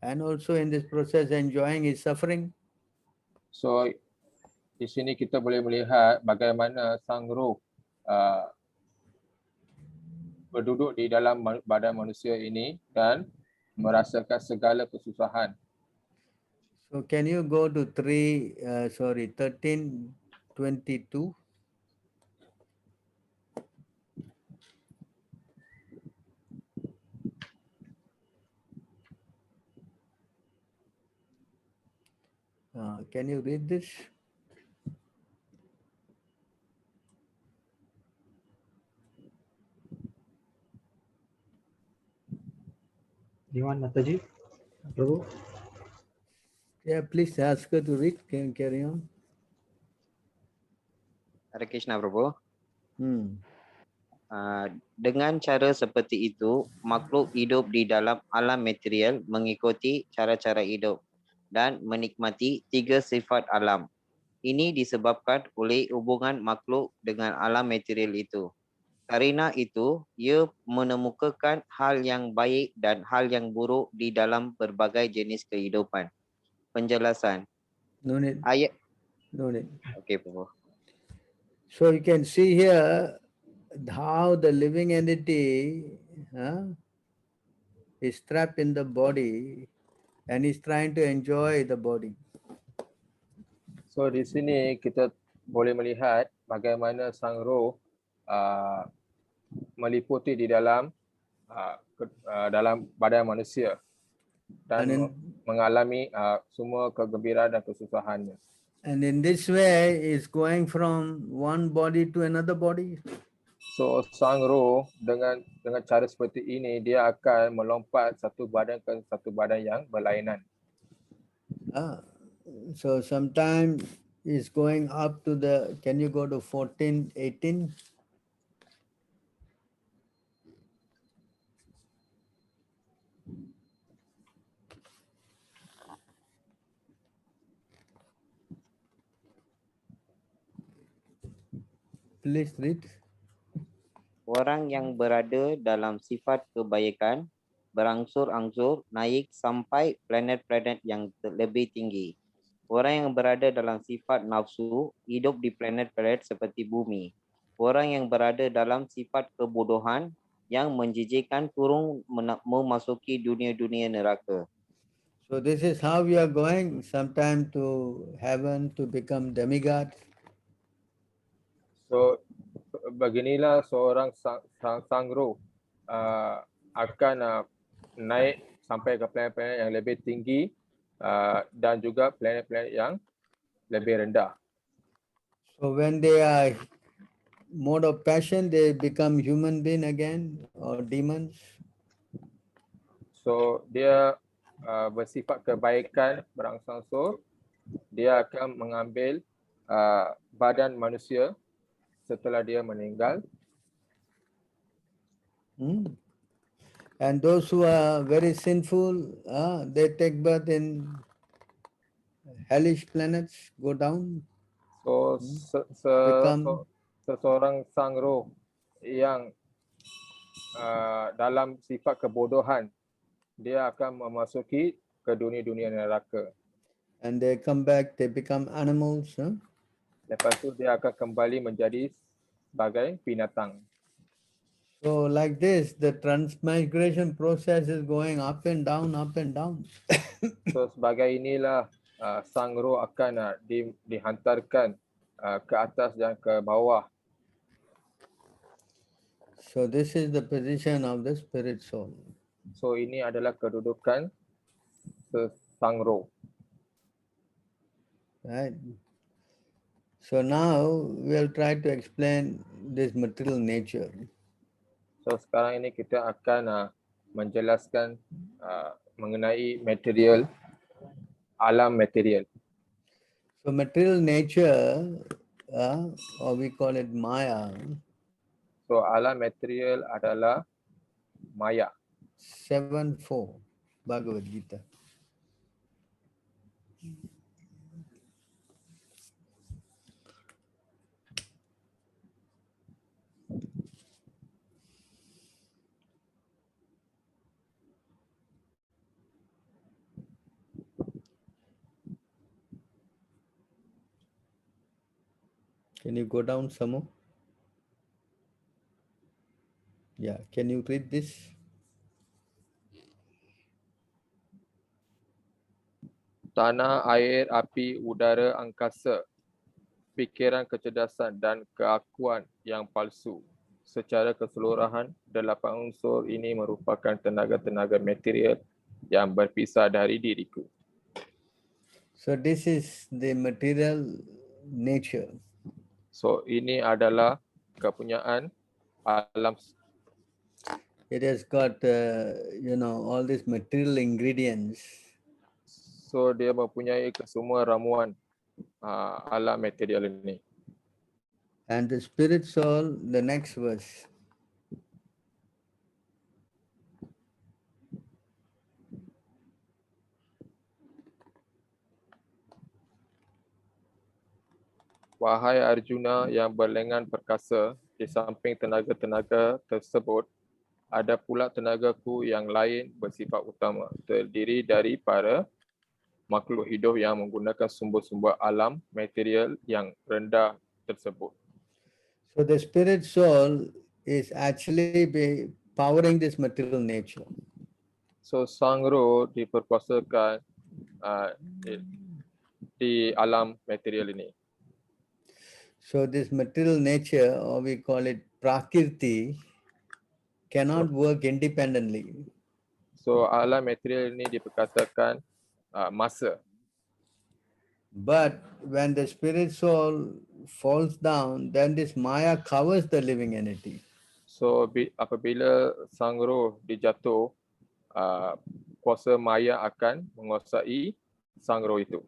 and also in this process enjoying is suffering. So di sini kita boleh melihat bagaimana sang roh berduduk di dalam badan manusia ini dan merasakan segala kesusahan. So can you go to 13:22? Can you read this? Diwan Mataji, Prabhu. Yeah, please ask her to read. Can carry on. Hare Krishna Prabhu. Hmm. Dengan cara seperti itu, makhluk hidup di dalam alam material mengikuti cara-cara hidup dan menikmati tiga sifat alam. Ini disebabkan oleh hubungan makhluk dengan alam material itu. Karena itu, ia menemukakan hal yang baik dan hal yang buruk di dalam berbagai jenis kehidupan. Penjelasan. No need. Ayat. No need. Okey, Prabhu. So you can see here how the living entity is trapped in the body and is trying to enjoy the body. So di sini kita boleh melihat bagaimana sang roh meliputi di dalam dalam badan manusia dan mengalami semua kegembiraan dan kesusahannya. And in this way is going from one body to another body. So sang roh dengan cara seperti ini dia akan melompat satu badan ke satu badan yang berlainan. So sometimes is going up to the, can you go to 14:18? Please read. Orang yang berada dalam sifat kebaikan berangsur-angsur naik sampai planet-planet yang lebih tinggi. Orang yang berada dalam sifat nafsu hidup di planet-planet seperti bumi. Orang yang berada dalam sifat kebodohan yang menjijikkan turun memasuki dunia-dunia neraka. So this is how we are going sometime to heaven to become demigods. So beginilah seorang sang roh akan naik sampai ke planet-planet yang lebih tinggi dan juga planet-planet yang lebih rendah. So when they are mode of passion, they become human being again or demons. So dia bersifat kebaikan berangsur-angsur, dia akan mengambil badan manusia setelah dia meninggal. And those who are very sinful, they take birth in hellish planets, go down. So seseorang sang roh yang dalam sifat kebodohan, dia akan memasuki ke dunia-dunia neraka. And they come back, they become animals. Lepas tu dia akan kembali menjadi sebagai binatang. So like this, the transmigration process is going up and down, up and down. So sebagai inilah sang roh akan dihantarkan ke atas dan ke bawah. So this is the position of the spirit soul. So ini adalah kedudukan sang roh. Right. So now we'll try to explain this material nature. So sekarang ini kita akan menjelaskan mengenai material, alam material. So material nature, or we call it Maya, So alam material adalah maya. 7:4 Bhagavad Gita. Can you go down some more? Yeah, can you read this? Tanah, air, api, udara, angkasa, fikiran, kecerdasan dan keakuan yang palsu. Secara keseluruhan, 8 unsur ini merupakan tenaga-tenaga material yang berpisah dari diriku. So this is the material nature. So ini adalah kepunyaan alam. It has got, all these material ingredients. So dia mempunyai kesemua ramuan alam material ini. And the spirit soul, the next verse. Wahai Arjuna yang berlengan perkasa, di samping tenaga-tenaga tersebut, ada pula tenagaku yang lain bersifat utama, terdiri dari para makhluk hidup yang menggunakan sumber-sumber alam material yang rendah tersebut. So the spirit soul is actually powering this material nature. So sang roh diperkuasakan di alam material ini. So this material nature, or we call it Prakriti, cannot work independently. So alam material ini diperkatakan masa. But when the spirit soul falls down, then this Maya covers the living entity. So apabila sang roh dijatuh, kuasa maya akan menguasai sang roh itu.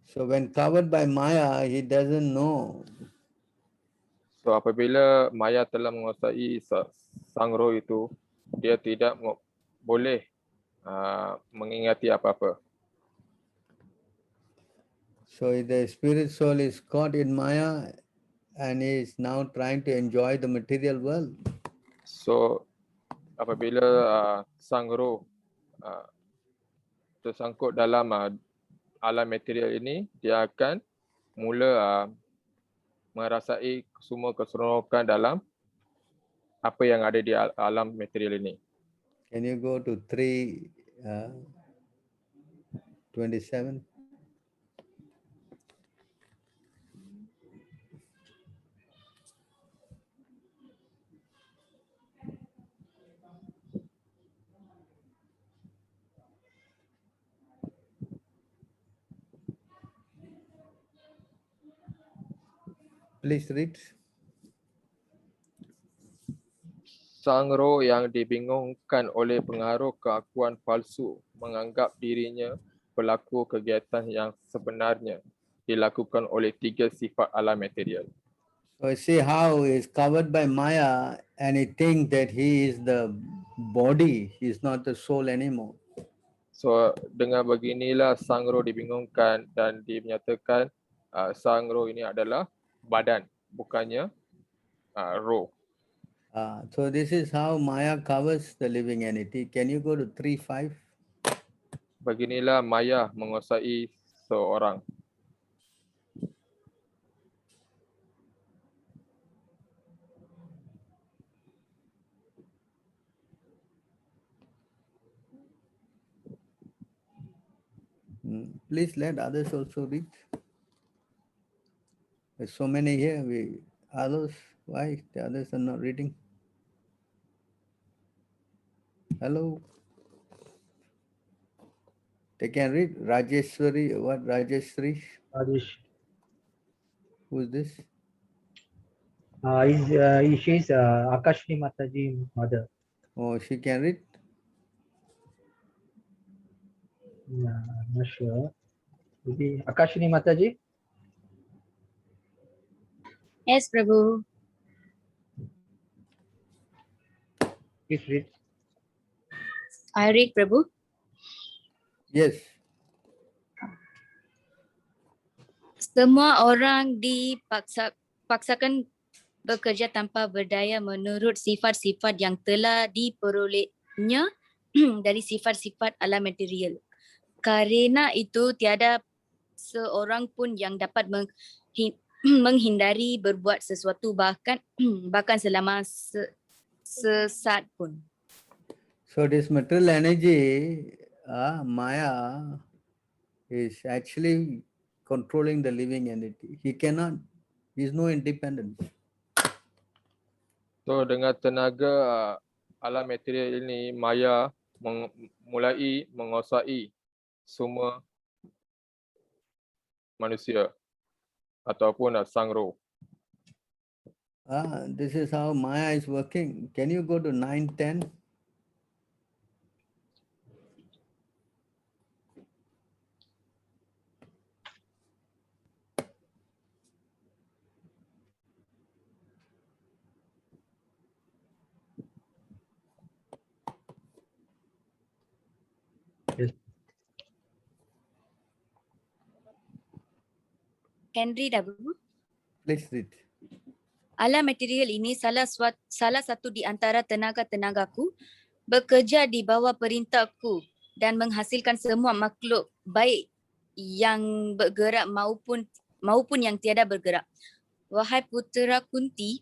So when covered by Maya, he doesn't know. So apabila maya telah menguasai sang roh itu, dia tidak boleh mengingati apa-apa. So the spirit soul is caught in Maya and is now trying to enjoy the material world. So apabila sang roh tersangkut dalam alam material ini, dia akan mula merasai semua keseronokan dalam apa yang ada di alam material ini. Can you go to 3:27? Please read. Sang roh yang dibingungkan oleh pengaruh keakuan palsu menganggap dirinya pelaku kegiatan yang sebenarnya dilakukan oleh 3 sifat alam material. So see how he is covered by Maya and he thinks that he is the body, he is not the soul anymore. So dengan beginilah sang roh dibingungkan dan dinyatakan sang roh ini adalah badan, bukannya roh. So this is how Maya covers the living entity. Can you go to 3:5? Beginilah maya menguasai seorang. Please let others also read. There's so many here. Others, why the others are not reading? Hello. They can read. Rajeshwari, what Rajeshwari? Rajesh. Who's this? She's Akashni Mataji mother. Oh, she can read? Yeah, I'm not sure. Maybe Akashni Mataji? Yes, Prabhu. Please read. I read, Prabhu. Yes. Semua orang dipaksakan bekerja tanpa berdaya menurut sifat-sifat yang telah diperolehnya dari sifat-sifat alam material. Karena itu tiada seorang pun yang dapat menghindari berbuat sesuatu bahkan selama sesaat pun. So this material energy, Maya, is actually controlling the living entity. He is no independent. So dengan tenaga alam material ini, Maya mulai menguasai semua manusia ataupun sang roh. This is how Maya is working. Can you go to 9:10? Can read, Prabhu. Please read. Alam material ini salah satu di antara tenaga-tenagaku bekerja di bawah perintahku dan menghasilkan semua makhluk baik yang bergerak maupun yang tiada bergerak. Wahai putera Kunti,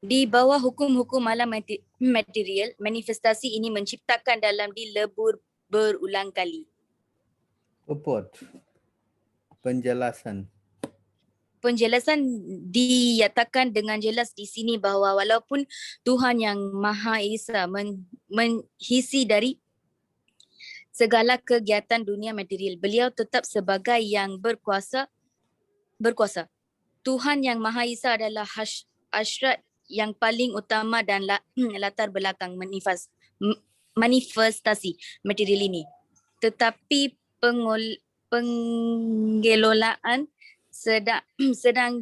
di bawah hukum-hukum alam material, manifestasi ini menciptakan dalam dilebur berulang kali. Purport. Penjelasan. Penjelasan dinyatakan dengan jelas di sini bahawa walaupun Tuhan Yang Maha Esa menghisi dari segala kegiatan dunia material, beliau tetap sebagai yang berkuasa. Tuhan Yang Maha Esa adalah hasrat yang paling utama dan latar belakang manifestasi material ini. Tetapi pengelolaan sedang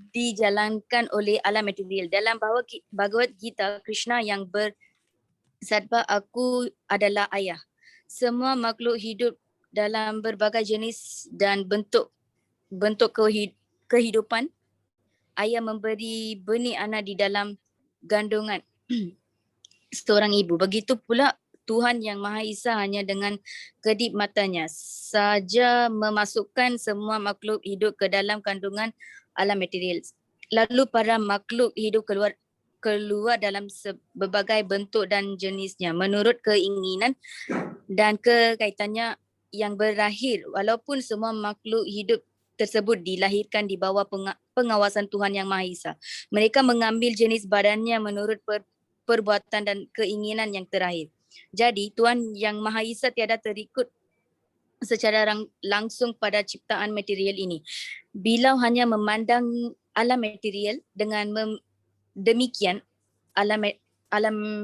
dijalankan oleh alam material. Dalam Bhagavad Gita, Krishna yang bersabda, aku adalah ayah. Semua makhluk hidup dalam berbagai jenis dan bentuk kehidupan. Ayah memberi benih anak di dalam kandungan seorang ibu. Begitu pula Tuhan Yang Maha Esa hanya dengan kedip matanya saja memasukkan semua makhluk hidup ke dalam kandungan alam material. Lalu para makhluk hidup keluar dalam berbagai bentuk dan jenisnya menurut keinginan dan kekaitannya yang berakhir. Walaupun semua makhluk hidup tersebut dilahirkan di bawah pengawasan Tuhan Yang Maha Esa, mereka mengambil jenis badannya menurut perbuatan dan keinginan yang terakhir. Jadi Tuhan Yang Maha Esa tiada terikut secara langsung pada ciptaan material ini. Beliau hanya memandang alam material, dengan demikian alam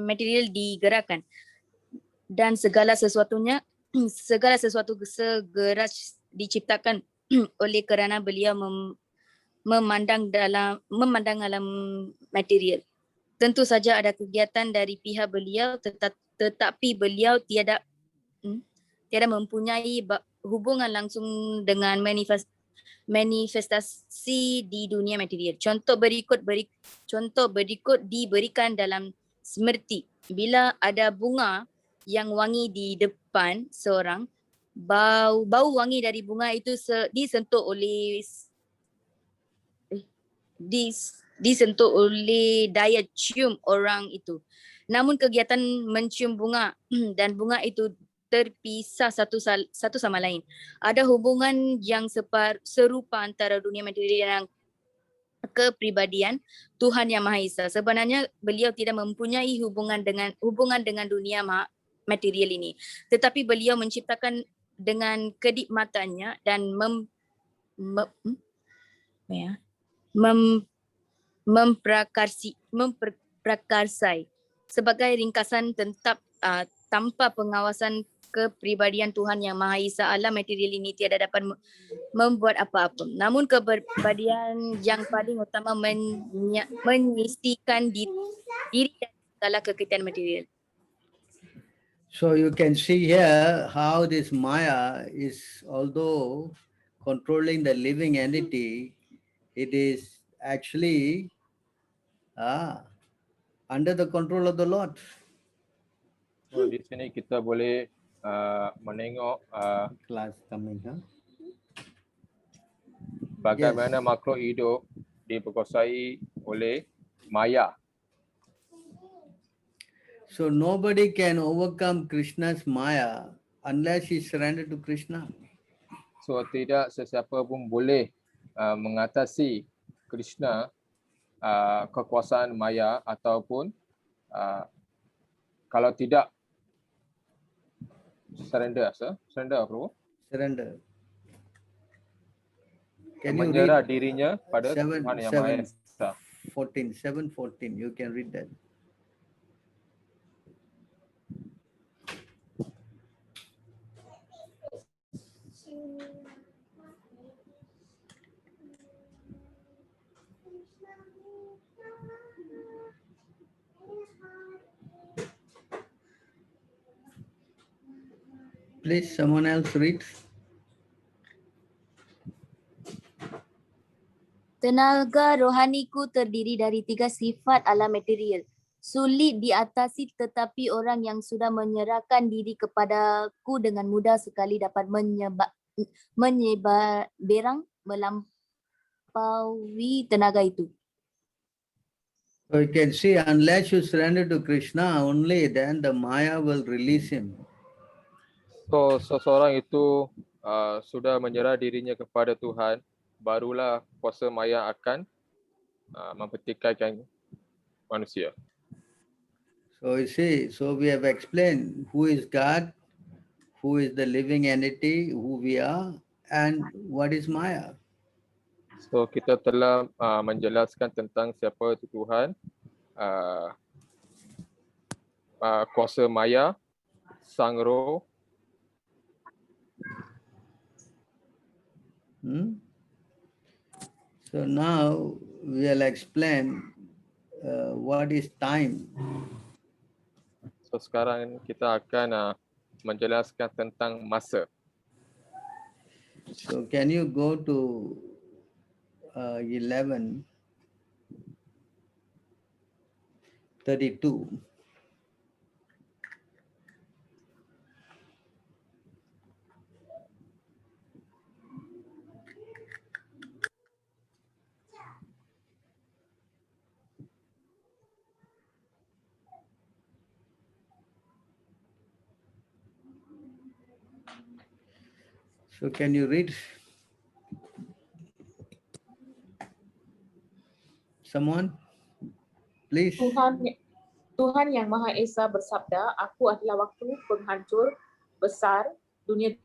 material digerakkan dan segala sesuatu segera diciptakan oleh kerana beliau memandang alam material. Tentu saja ada kegiatan dari pihak beliau, tetapi beliau tiada mempunyai hubungan langsung dengan manifestasi di dunia material. Contoh berikut diberikan dalam Smriti. Bila ada bunga yang wangi di depan seorang, bau wangi dari bunga itu disentuh oleh daya cium orang itu. Namun kegiatan mencium bunga dan bunga itu terpisah satu sama lain. Ada hubungan yang serupa antara dunia material dan kepribadian Tuhan Yang Maha Esa. Sebenarnya beliau tidak mempunyai hubungan dengan dunia material ini, tetapi beliau menciptakan dengan kedip matanya dan apa ya? Memprakarsai sebagai ringkasan tanpa pengawasan kepribadian Tuhan Yang Maha Esa, alam material ini tiada dapat membuat apa-apa. Namun kepribadian yang paling utama menyisihkan diri dari segala kekayaan material. So you can see here how this Maya is, although controlling the living entity, it is actually under the control of the Lord. So di sini kita boleh menengok Class coming, huh? bagaimana makhluk hidup diperkuasai oleh maya. So nobody can overcome Krishna's Maya unless he surrender to Krishna. So tidak sesiapa pun boleh mengatasi Krishna kekuasaan maya ataupun kalau tidak surrender bro. Surrender. Can you Menyerah read dirinya pada Tuhan Yang Maha Esa. 7:14? You can read that. Please, someone else read. Tenaga rohaniku terdiri dari 3 sifat alam material. Sulit diatasi, tetapi orang yang sudah menyerahkan diri kepadaku dengan mudah sekali dapat melampaui tenaga itu. So you can see, unless you surrender to Krishna, only then the Maya will release him. So seseorang itu sudah menyerah dirinya kepada Tuhan, barulah kuasa maya akan mempertikaikan manusia. So you see, so we have explained who is God, who is the living entity, who we are, and what is Maya. So kita telah menjelaskan tentang siapa itu Tuhan, kuasa maya, sang roh. So now we'll explain what is time. So sekarang kita akan menjelaskan tentang masa. So can you go to 11:32? So can you read? Someone, please. Tuhan Yang Maha Esa bersabda, aku adalah waktu penghancur besar dunia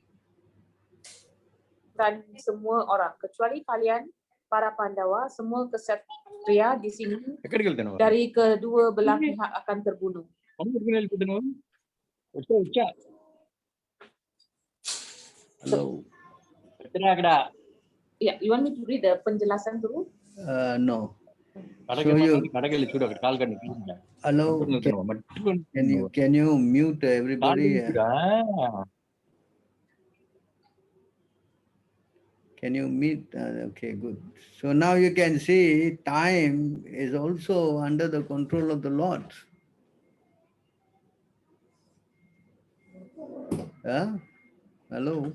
dan semua orang, kecuali kalian para Pandawa, semua kesatria di sini dari kedua belah pihak akan terbunuh. Hello. Yeah, you want me to read the penjelasan dulu? No. So you, hello. Can you mute everybody? Can you mute? Okay, good. So now you can see time is also under the control of the Lord. Hello.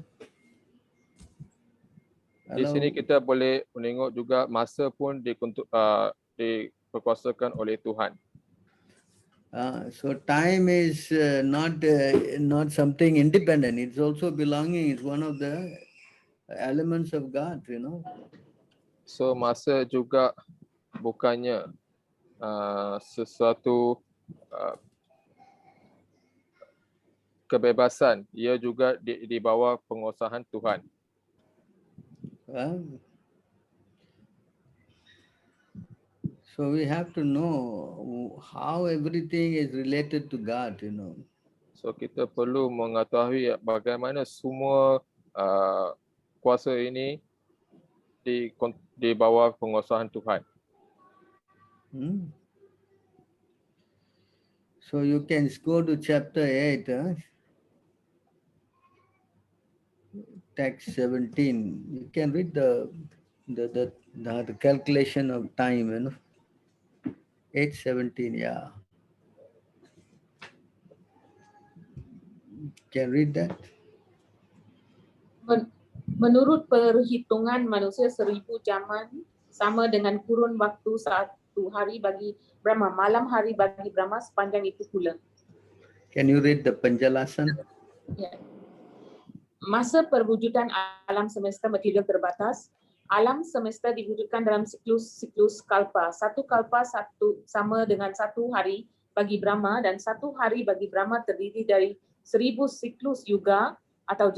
Di sini kita boleh menengok juga masa pun diperkuasakan oleh Tuhan. So time is not something independent. It's also belonging. It's one of the elements of God, you know. So masa juga bukannya sesuatu kebebasan. Ia juga di bawah penguasaan Tuhan. So we have to know how everything is related to God, you know. So kita perlu mengetahui bagaimana semua kuasa ini di bawah penguasaan Tuhan. So you can go to chapter 8, text 17. You can read the calculation of time, you know. 8:17, yeah. Can read that? Menurut perhitungan manusia 1000 zaman sama dengan kurun waktu 1 hari bagi Brahma, malam hari bagi Brahma sepanjang itu pula. Can you read the penjelasan? Ya. Masa perwujudan alam semesta material terbatas, alam semesta diwujudkan dalam siklus kalpa. Satu kalpa sama dengan 1 hari bagi Brahma dan 1 hari bagi Brahma terdiri dari 1000 siklus yuga atau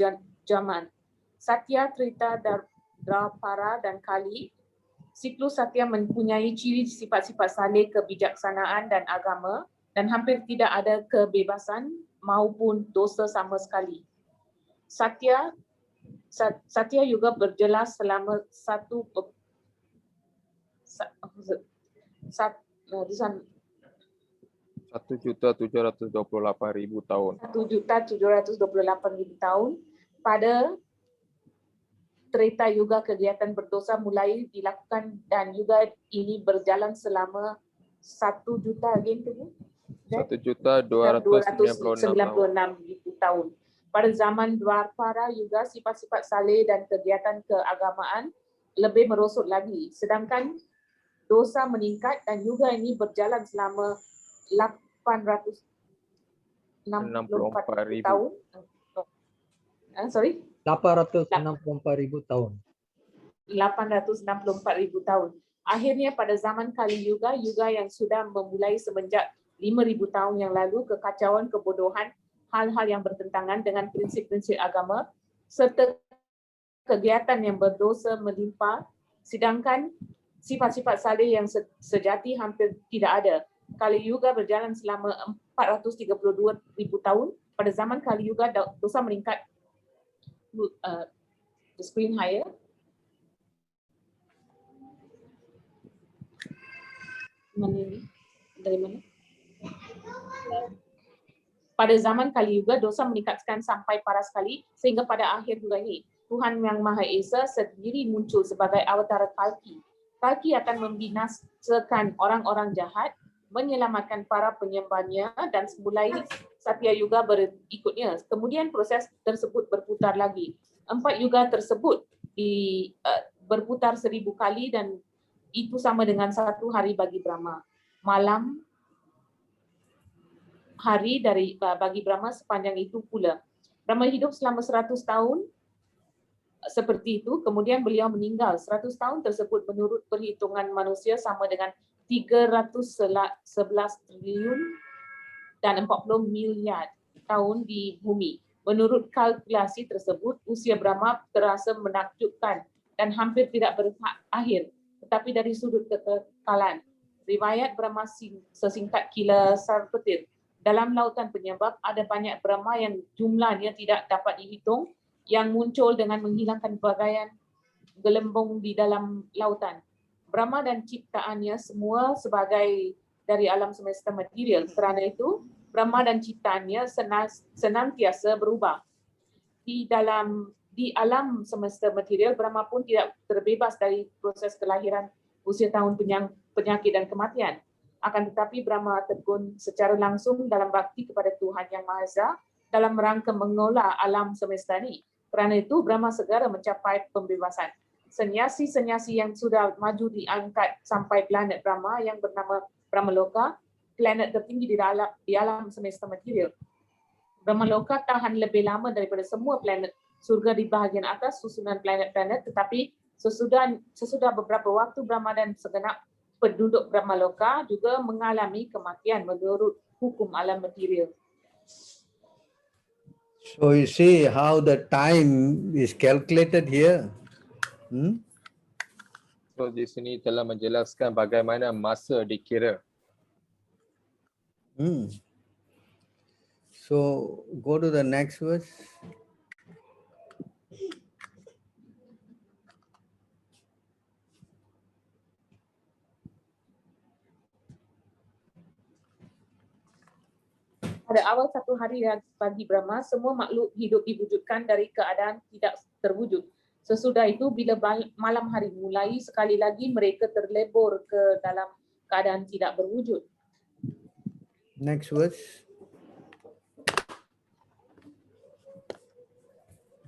zaman. Satya, Trita, Dwapara dan Kali. Siklus Satya mempunyai ciri sifat-sifat saleh, kebijaksanaan dan agama dan hampir tidak ada kebebasan maupun dosa sama sekali. Satya juga berjelas selama 1.728.000 tahun. 1.728.000 tahun. Pada Treta Yuga, kegiatan berdosa mulai dilakukan dan juga ini berjalan selama 1 juta again tu. 1.296.000 tahun. Pada zaman Dwapara Yuga, sifat-sifat saleh dan kegiatan keagamaan lebih merosot lagi. Sedangkan dosa meningkat dan juga ini berjalan selama 864 tahun. Sorry? 864,000 tahun. 864,000 tahun. Akhirnya pada zaman Kali Yuga, yuga yang sudah memulai semenjak 5,000 tahun yang lalu, kekacauan, kebodohan, hal-hal yang bertentangan dengan prinsip-prinsip agama serta kegiatan yang berdosa melimpah, sedangkan sifat-sifat saleh yang sejati hampir tidak ada. Kali Yuga berjalan selama 432,000 tahun. Pada zaman Kali Yuga, dosa meningkat. The screen higher. Mana ini? Dari mana? Pada zaman Kali Yuga, dosa meningkatkan sampai parah sekali sehingga pada akhir yuga ini, Tuhan Yang Maha Esa sendiri muncul sebagai avatar Kalki. Kalki akan membinasakan orang-orang jahat, menyelamatkan para penyembahnya dan mulai Satya Yuga berikutnya. Kemudian proses tersebut berputar lagi. 4 yuga tersebut berputar 1000 kali dan itu sama dengan 1 hari bagi Brahma. Malam hari bagi Brahma sepanjang itu pula. Brahma hidup selama 100 tahun seperti itu, kemudian beliau meninggal. 100 tahun tersebut menurut perhitungan manusia sama dengan 311 triliun dan 40 miliar tahun di bumi. Menurut kalkulasi tersebut, usia Brahma terasa menakjubkan dan hampir tidak berakhir. Tetapi dari sudut kekekalan, riwayat Brahma sesingkat kila sarpetir. Dalam lautan penyebab, ada banyak Brahma yang jumlahnya tidak dapat dihitung, yang muncul dengan menghilangkan bagaian gelembung di dalam lautan. Brahma dan ciptaannya semua sebagai dari alam semesta material. Kerana itu, Brahma dan ciptaannya senantiasa berubah. Di alam semesta material, Brahma pun tidak terbebas dari proses kelahiran, usia tahun, penyakit dan kematian. Akan tetapi Brahma terjun secara langsung dalam bakti kepada Tuhan Yang Maha Esa dalam rangka mengolah alam semesta ini. Kerana itu, Brahma segera mencapai pembebasan. Senyasi-senyasi yang sudah maju diangkat sampai planet Brahma yang bernama Brahmaloka, planet tertinggi di alam semesta material. Brahmaloka tahan lebih lama daripada semua planet surga di bahagian atas susunan planet-planet, tetapi sesudah beberapa waktu Brahma dan segenap penduduk Brahmaloka juga mengalami kematian menurut hukum alam material. So you see how the time is calculated here. So di sini telah menjelaskan bagaimana masa dikira. So go to the next verse. Pada awal satu hari bagi Brahma, semua makhluk hidup diwujudkan dari keadaan tidak terwujud. Sesudah itu, bila malam hari mulai, sekali lagi mereka terlebur ke dalam keadaan tidak berwujud. Next verse.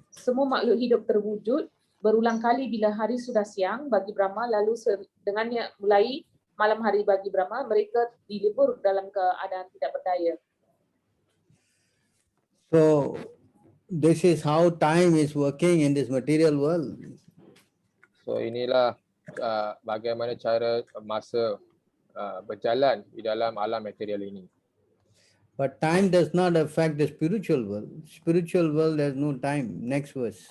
Semua makhluk hidup terwujud berulang kali bila hari sudah siang bagi Brahma, lalu dengannya mulai malam hari bagi Brahma, mereka dilebur dalam keadaan tidak berdaya. So this is how time is working in this material world. So inilah bagaimana cara masa berjalan di dalam alam material ini. But time does not affect the spiritual world. Spiritual world has no time. Next verse.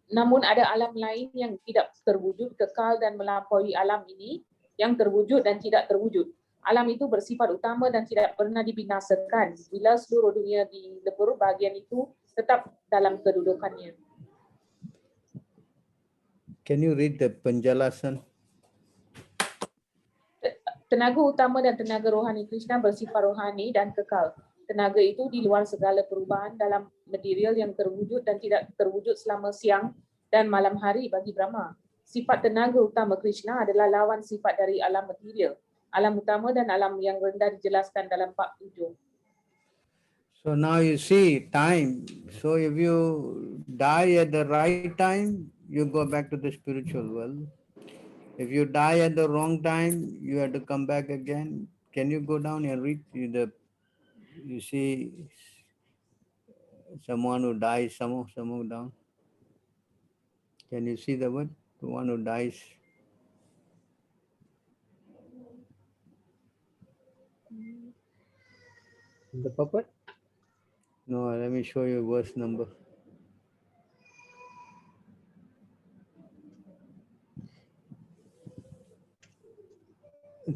Namun ada alam lain yang tidak terwujud, kekal dan melampaui alam ini yang terwujud dan tidak terwujud. Alam itu bersifat utama dan tidak pernah dibinasakan. Bila seluruh dunia dilebur, bahagian itu tetap dalam kedudukannya. Can you read the penjelasan? Tenaga utama dan tenaga rohani Krishna bersifat rohani dan kekal. Tenaga itu di luar segala perubahan dalam material yang terwujud dan tidak terwujud selama siang dan malam hari bagi Brahma. Sifat tenaga utama Krishna adalah lawan sifat dari alam material. Alam utama dan alam yang rendah dijelaskan dalam bab 7. So now you see time. So if you die at the right time, you go back to the spiritual world. If you die at the wrong time, you have to come back again. Can you go down and read you see someone who dies, someone down? Can you see the word? The one who dies. The purpose? No, let me show you verse number.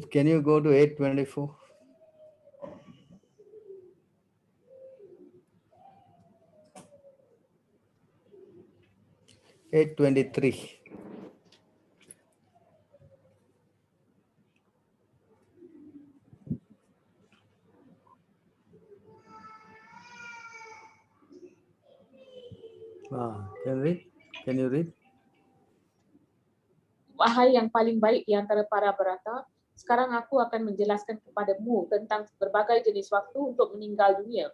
Can you go to 824? Eight 23. Can you read? Wahai yang paling baik di antara para berata, sekarang aku akan menjelaskan kepadamu tentang berbagai jenis waktu untuk meninggal dunia.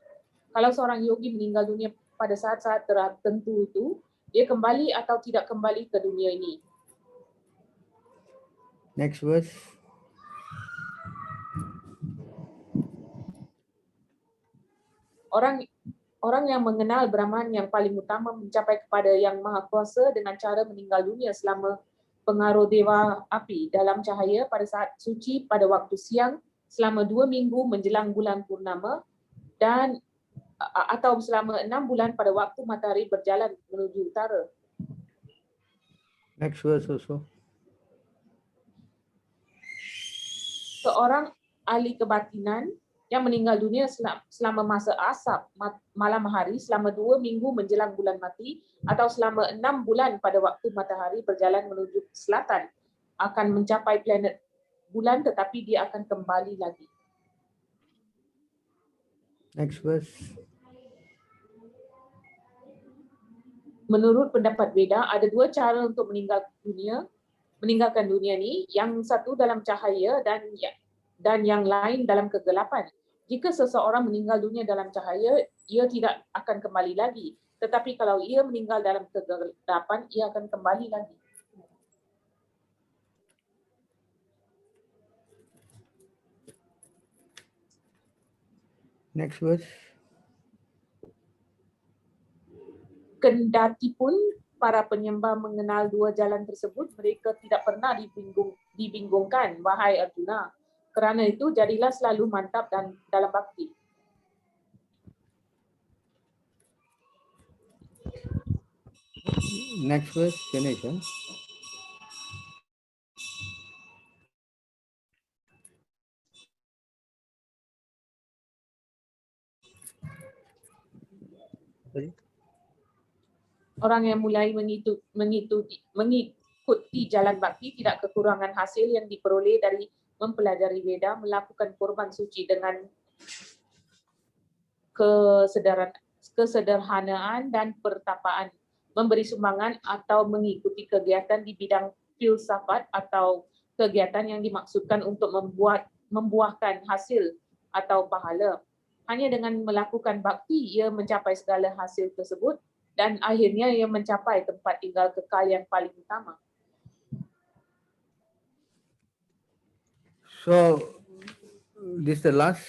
Kalau seorang yogi meninggal dunia pada saat-saat tertentu itu, dia kembali atau tidak kembali ke dunia ini. Next verse. Orang yang mengenal Brahman yang paling utama mencapai kepada Yang Maha Kuasa dengan cara meninggal dunia selama pengaruh dewa api dalam cahaya pada saat suci pada waktu siang selama 2 minggu menjelang bulan purnama dan atau selama 6 bulan pada waktu matahari berjalan menuju utara. Next verse also. Seorang ahli kebatinan yang meninggal dunia selama masa asap malam hari selama 2 minggu menjelang bulan mati atau selama 6 bulan pada waktu matahari berjalan menuju selatan akan mencapai planet bulan tetapi dia akan kembali lagi. Next verse. Menurut pendapat Veda ada 2 cara untuk meninggalkan dunia ni, yang satu dalam cahaya dan yang lain dalam kegelapan. Jika seseorang meninggal dunia dalam cahaya, ia tidak akan kembali lagi. Tetapi kalau ia meninggal dalam kegelapan, ia akan kembali lagi. Next verse. Kendatipun para penyembah mengenal 2 jalan tersebut, mereka tidak pernah dibingungkan, wahai Arjuna. Kerana itu, jadilah selalu mantap dan dalam bakti. next verse, finish. Huh? Orang yang mulai mengikuti jalan bakti tidak kekurangan hasil yang diperoleh dari mempelajari Veda, melakukan korban suci dengan kesederhanaan dan pertapaan, memberi sumbangan atau mengikuti kegiatan di bidang filsafat atau kegiatan yang dimaksudkan untuk membuahkan hasil atau pahala. Hanya dengan melakukan bakti, ia mencapai segala hasil tersebut dan akhirnya ia mencapai tempat tinggal kekal yang paling utama. So, this is the last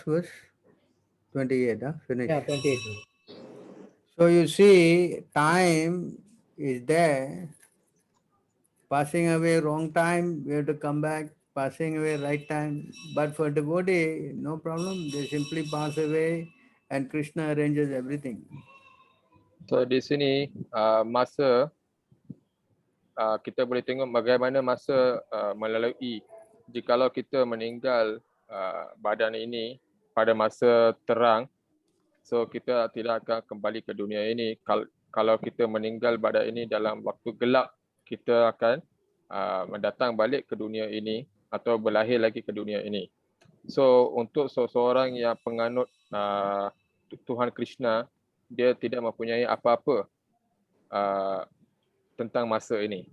verse, 28. Finish. Yeah, 28. So you see, time is there. Passing away wrong time, we have to come back. Passing away right time. But for devotee, no problem. They simply pass away and Krishna arranges everything. So di sini masa kita boleh tengok bagaimana masa melalui. Jikalau kita meninggal badan ini pada masa terang, so kita tidak akan kembali ke dunia ini. Kalau kita meninggal badan ini dalam waktu gelap, kita akan mendatang balik ke dunia ini atau berlahir lagi ke dunia ini. So untuk seseorang yang penganut Tuhan Krishna, dia tidak mempunyai apa-apa tentang masa ini.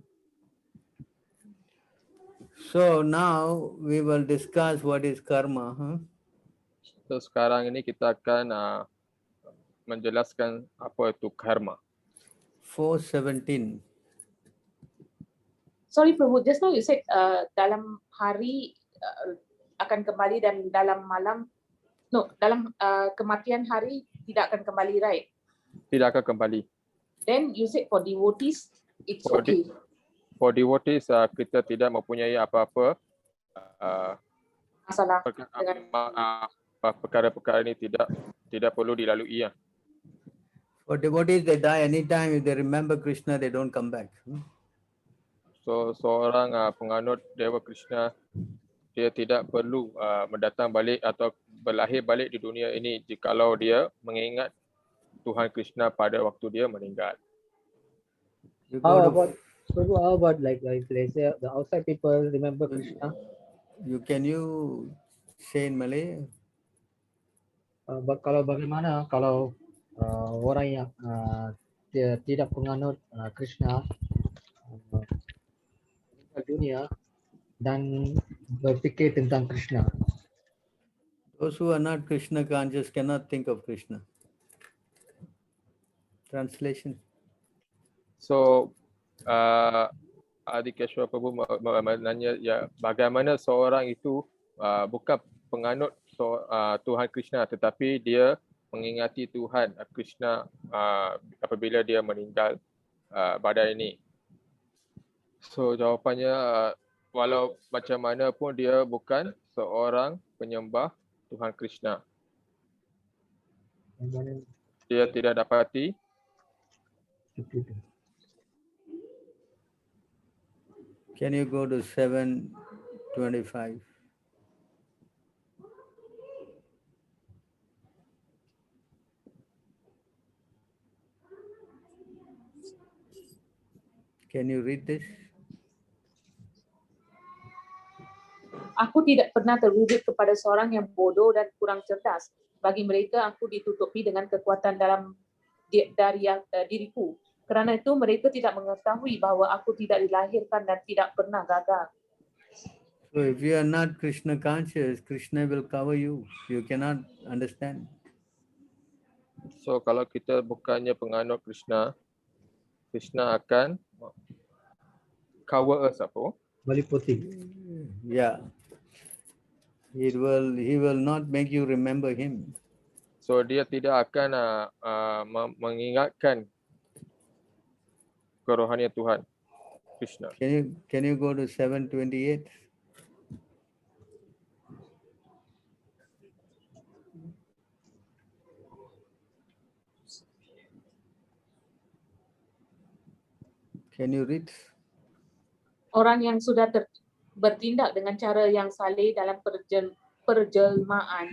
So now we will discuss what is karma. So sekarang ini kita akan menjelaskan apa itu karma. 4:17. Sorry Prabhu, just now you said dalam hari akan kembali dan dalam malam, dalam kematian hari tidak akan kembali, right? Tidak akan kembali. Then you said for devotees, it's okay. For devotees, kita tidak mempunyai apa-apa Masalah perkara-perkara ini tidak perlu dilalui. For devotees, they die anytime. If they remember Krishna, they don't come back. So seorang penganut Dewa Krishna, dia tidak perlu mendatang balik atau berlahir balik di dunia ini jikalau dia mengingat Tuhan Krishna pada waktu dia meninggal. How about like if they say the outside people remember Krishna? Can you say in Malay? Kalau bagaimana kalau orang yang tidak penganut Krishna meninggal dunia dan berfikir tentang Krishna? Those who are not Krishna conscious cannot think of Krishna. Translation. So Adikeshwar Prabhu menanya ya, bagaimana seorang itu bukan penganut Tuhan Krishna tetapi dia mengingati Tuhan Krishna apabila dia meninggal badan ini. So jawapannya walau macam mana pun dia bukan seorang penyembah Tuhan Krishna. Dia tidak dapati Can you go to 7:25? Can you read this? Aku tidak pernah terwujud kepada seorang yang bodoh dan kurang cerdas. Bagi mereka, aku ditutupi dengan kekuatan dalam diriku. Kerana itu, mereka tidak mengetahui bahawa aku tidak dilahirkan dan tidak pernah gagal. So if you are not Krishna conscious, Krishna will cover you. You cannot understand. So kalau kita bukannya penganut Krishna, Krishna akan cover us apa? Meliputi. Yeah. He will not make you remember him. So dia tidak akan mengingatkan kerohanian Tuhan Krishna. Can you go to 7:28? Can you read? Orang yang sudah bertindak dengan cara yang saleh dalam perjelmaan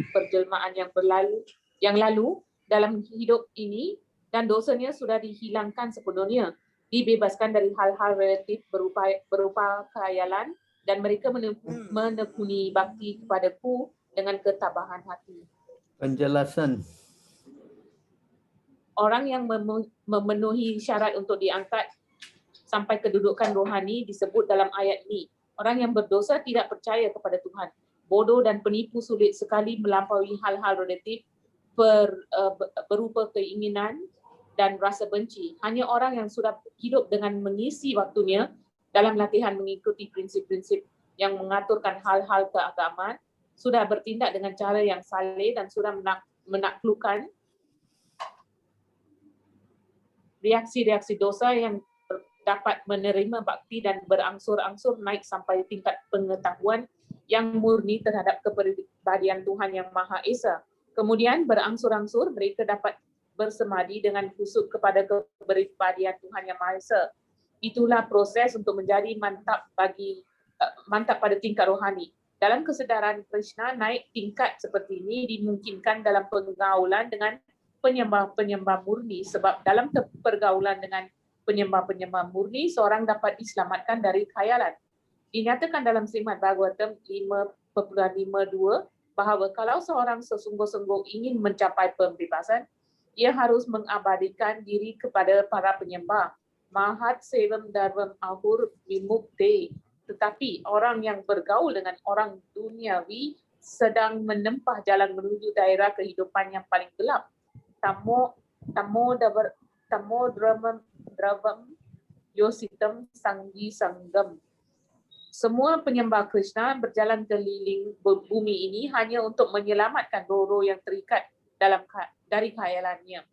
yang lalu dalam hidup ini dan dosanya sudah dihilangkan sepenuhnya, dibebaskan dari hal-hal relatif berupa khayalan dan mereka menekuni bakti kepadaku dengan ketabahan hati. Penjelasan. Orang yang memenuhi syarat untuk diangkat sampai kedudukan rohani disebut dalam ayat ini. Orang yang berdosa tidak percaya kepada Tuhan. Bodoh dan penipu sulit sekali melampaui hal-hal relatif berupa keinginan dan rasa benci. Hanya orang yang sudah hidup dengan mengisi waktunya dalam latihan mengikuti prinsip-prinsip yang mengaturkan hal-hal keagamaan, sudah bertindak dengan cara yang saleh dan sudah menaklukkan reaksi-reaksi dosa yang dapat menerima bakti dan berangsur-angsur naik sampai tingkat pengetahuan yang murni terhadap kepribadian Tuhan Yang Maha Esa. Kemudian berangsur-angsur mereka dapat bersemadi dengan khusyuk kepada kepribadian Tuhan Yang Maha Esa. Itulah proses untuk menjadi mantap pada tingkat rohani. Dalam kesedaran Krishna, naik tingkat seperti ini dimungkinkan dalam pergaulan dengan penyembah-penyembah murni, sebab dalam pergaulan dengan penyembah-penyembah murni, seorang dapat diselamatkan dari khayalan. Dinyatakan dalam Srimad Bhagavatam 5.52 bahawa kalau seorang sesungguh-sungguh ingin mencapai pembebasan, ia harus mengabadikan diri kepada para penyembah. Mahat sevam darvam ahur vimukte. Tetapi orang yang bergaul dengan orang duniawi sedang menempah jalan menuju daerah kehidupan yang paling gelap. Tamo dravam yositam sanggi sanggam. Semua penyembah Krishna berjalan keliling bumi ini hanya untuk menyelamatkan roh-roh yang terikat dari khayalannya.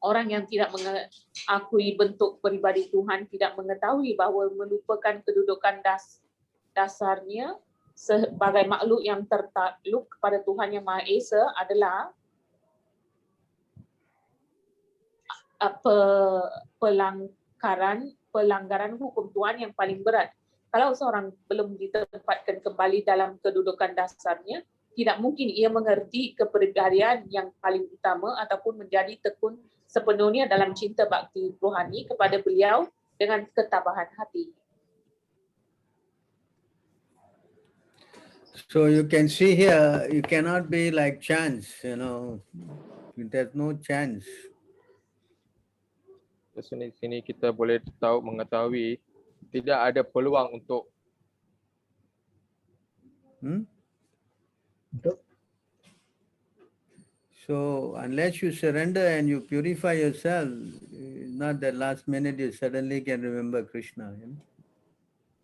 Orang yang tidak mengakui bentuk peribadi Tuhan tidak mengetahui bahawa melupakan kedudukan dasarnya sebagai makhluk yang tertakluk kepada Tuhan Yang Maha Esa adalah pelanggaran hukum Tuhan yang paling berat. Kalau seorang belum ditempatkan kembali dalam kedudukan dasarnya, tidak mungkin ia mengerti kepribadian yang paling utama ataupun menjadi tekun sepenuhnya dalam cinta bakti rohani kepada beliau dengan ketabahan hati. So you can see here, you cannot be like chance, there's no chance. Sini kita boleh mengetahui tidak ada peluang untuk So unless you surrender and you purify yourself, not that last minute you suddenly can remember Krishna.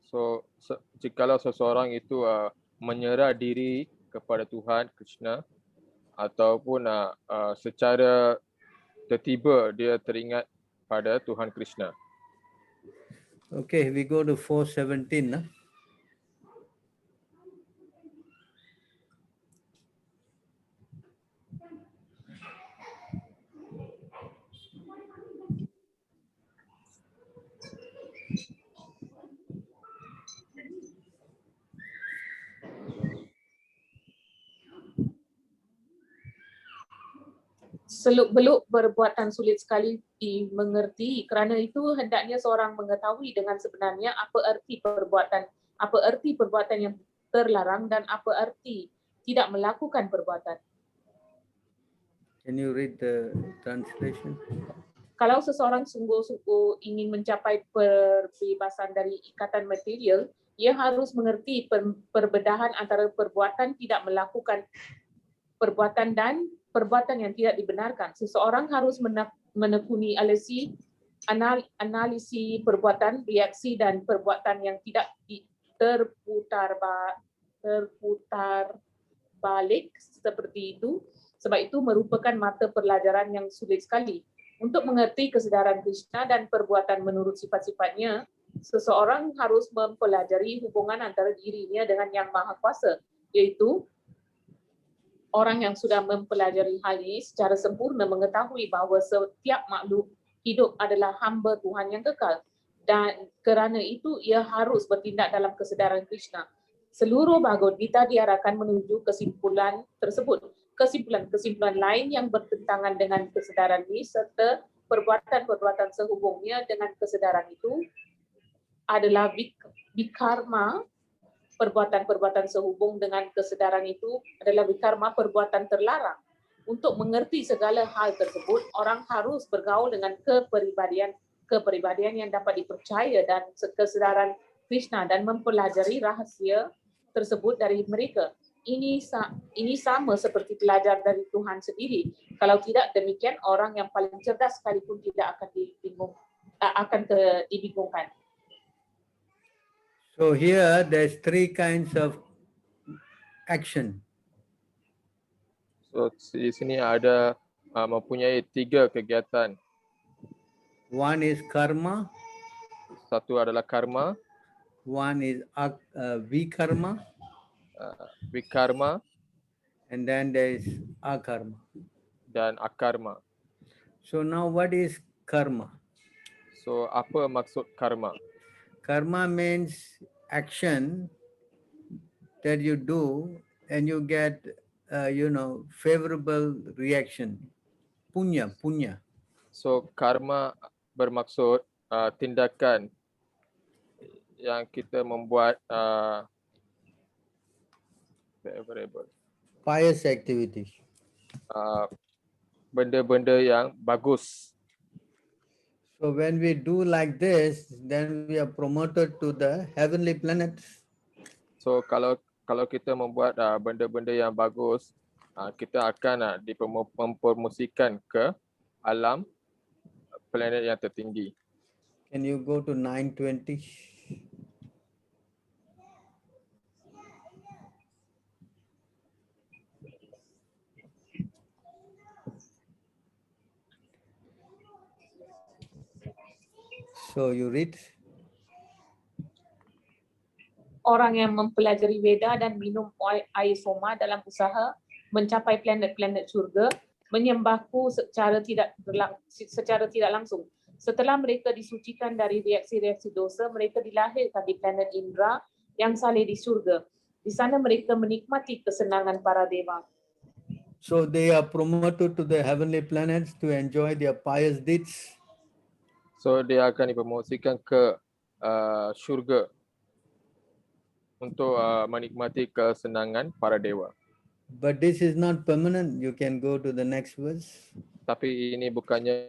So jikalau seseorang itu menyerah diri kepada Tuhan Krishna ataupun secara tertiba dia teringat pada Tuhan Krishna. Okay, we go to 417. Seluk-beluk perbuatan sulit sekali dimengerti, kerana itu hendaknya seorang mengetahui dengan sebenarnya apa erti perbuatan yang terlarang dan apa erti tidak melakukan perbuatan. Can you read the translation? Kalau seseorang sungguh-sungguh ingin mencapai perbebasan dari ikatan material, ia harus mengerti perbedahan antara perbuatan tidak melakukan perbuatan dan perbuatan yang tidak dibenarkan. Seseorang harus menekuni analisis perbuatan, reaksi dan perbuatan yang tidak terputar balik seperti itu. Sebab itu merupakan mata pelajaran yang sulit sekali. Untuk mengerti kesedaran Krishna dan perbuatan menurut sifat-sifatnya, seseorang harus mempelajari hubungan antara dirinya dengan Yang Maha Kuasa, iaitu orang yang sudah mempelajari hal ini secara sempurna mengetahui bahawa setiap makhluk hidup adalah hamba Tuhan yang kekal dan kerana itu ia harus bertindak dalam kesedaran Krishna. Seluruh Bhagavad Gita diarahkan menuju kesimpulan tersebut. Kesimpulan-kesimpulan lain yang bertentangan dengan kesedaran ini serta perbuatan-perbuatan sehubungnya dengan kesedaran itu adalah vikarma. Perbuatan-perbuatan sehubung dengan kesedaran itu adalah vikarma, perbuatan terlarang. Untuk mengerti segala hal tersebut, orang harus bergaul dengan kepribadian yang dapat dipercaya dan kesedaran Krishna dan mempelajari rahasia tersebut dari mereka. Ini sama seperti belajar dari Tuhan sendiri. Kalau tidak demikian, orang yang paling cerdas sekalipun tidak akan dibingungkan. So here there's three kinds of action. So di sini ada mempunyai 3 kegiatan. One is karma, Satu adalah karma, one is vikarma, vikarma and then there is akarma. dan akarma. So now what is karma? So apa maksud karma? Karma means action that you do and you get, favorable reaction. Punya. So karma bermaksud tindakan yang kita membuat favorable, Pious activities. benda-benda yang bagus. So when we do like this, then we are promoted to the heavenly planets. So kalau kita membuat benda-benda yang bagus, kita akan mempromosikan ke alam planet yang tertinggi. Can you go to 920? So you read. Orang yang mempelajari Veda dan minum air soma dalam usaha mencapai planet-planet syurga menyembahku secara tidak langsung. Setelah mereka disucikan dari reaksi-reaksi dosa, mereka dilahirkan di planet Indra yang saleh di syurga. Di sana mereka menikmati kesenangan para dewa. So they are promoted to the heavenly planets to enjoy their pious deeds. So dia akan dipromosikan ke syurga untuk menikmati kesenangan para dewa. But this is not permanent. You can go to the next verse. Tapi ini bukannya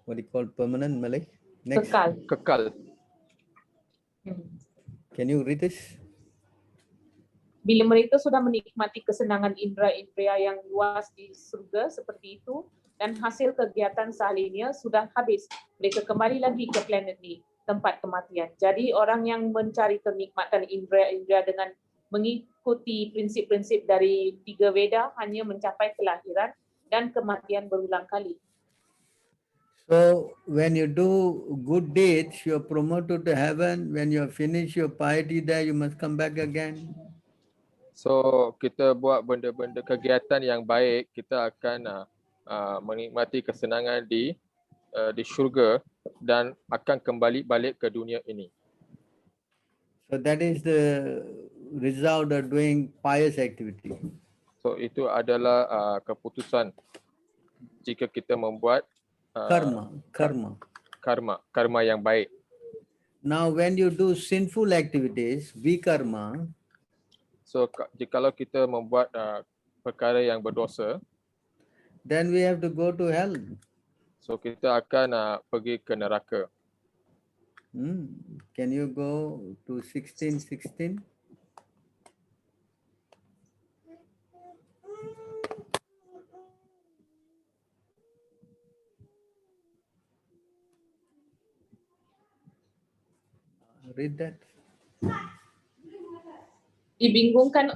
What do you call permanent, Malay? Next. kekal. Can you read this? Bila mereka sudah menikmati kesenangan indera-indera yang luas di surga seperti itu dan hasil kegiatan seharinya sudah habis, mereka kembali lagi ke planet ini, tempat kematian. Jadi orang yang mencari kenikmatan indera-indera dengan mengikuti prinsip-prinsip dari 3 Veda hanya mencapai kelahiran dan kematian berulang kali. So when you do good deeds, you are promoted to heaven. When you finish your piety there, you must come back again. So kita buat benda-benda kegiatan yang baik, kita akan menikmati kesenangan di syurga dan akan kembali balik ke dunia ini. So that is the result of doing pious activity. So itu adalah keputusan jika kita membuat karma yang baik. Now when you do sinful activities, vikarma, so jikalau kita membuat perkara yang berdosa, then we have to go to hell. so kita akan pergi ke neraka. Can you go to 16:16? Read that. Dibingungkan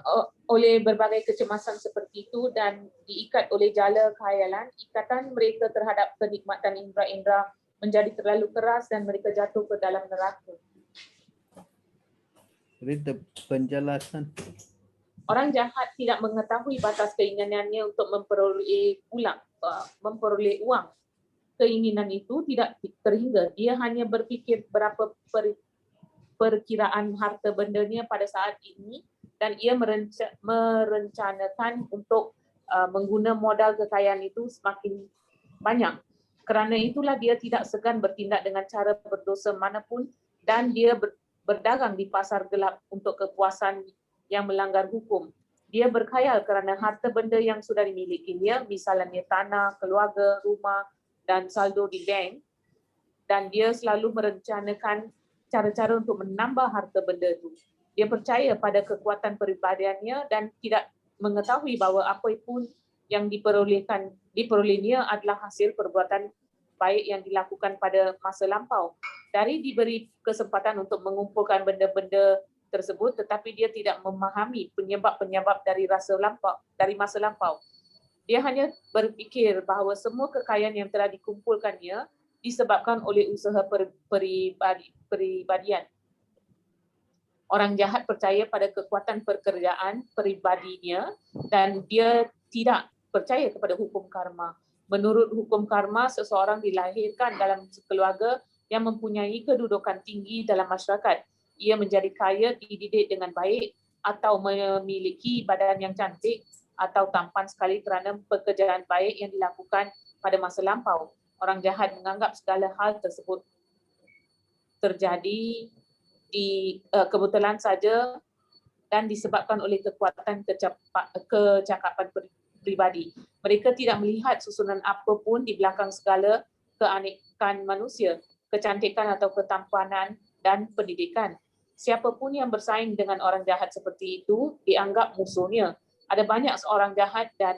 oleh berbagai kecemasan seperti itu dan diikat oleh jala khayalan, ikatan mereka terhadap kenikmatan indera-indera menjadi terlalu keras dan mereka jatuh ke dalam neraka. Read the penjelasan. Orang jahat tidak mengetahui batas keinginannya untuk memperoleh uang. Keinginan itu tidak terhingga. Dia hanya berfikir berapa perkiraan harta bendanya pada saat ini dan ia merencanakan untuk mengguna modal kekayaan itu semakin banyak. Kerana itulah dia tidak segan bertindak dengan cara berdosa manapun dan dia berdagang di pasar gelap untuk kepuasan yang melanggar hukum. Dia berkhayal kerana harta benda yang sudah dimilikinya, misalnya tanah, keluarga, rumah dan saldo di bank, dan dia selalu merencanakan cara-cara untuk menambah harta benda itu. Dia percaya pada kekuatan peribadiannya dan tidak mengetahui bahawa apa pun yang diperolehnya adalah hasil perbuatan baik yang dilakukan pada masa lampau. Dari diberi kesempatan untuk mengumpulkan benda-benda tersebut, tetapi dia tidak memahami penyebab-penyebab dari masa lampau. Dia hanya berfikir bahawa semua kekayaan yang telah dikumpulkannya disebabkan oleh usaha peribadian. Orang jahat percaya pada kekuatan pekerjaan peribadinya dan dia tidak percaya kepada hukum karma. Menurut hukum karma, seseorang dilahirkan dalam keluarga yang mempunyai kedudukan tinggi dalam masyarakat. Ia menjadi kaya, dididik dengan baik atau memiliki badan yang cantik atau tampan sekali kerana pekerjaan baik yang dilakukan pada masa lampau. Orang jahat menganggap segala hal tersebut terjadi di kebetulan saja dan disebabkan oleh kekuatan kecakapan pribadi. Mereka tidak melihat susunan apapun di belakang segala keanekan manusia, kecantikan atau ketampanan dan pendidikan. Siapapun yang bersaing dengan orang jahat seperti itu dianggap musuhnya. Ada banyak seorang jahat dan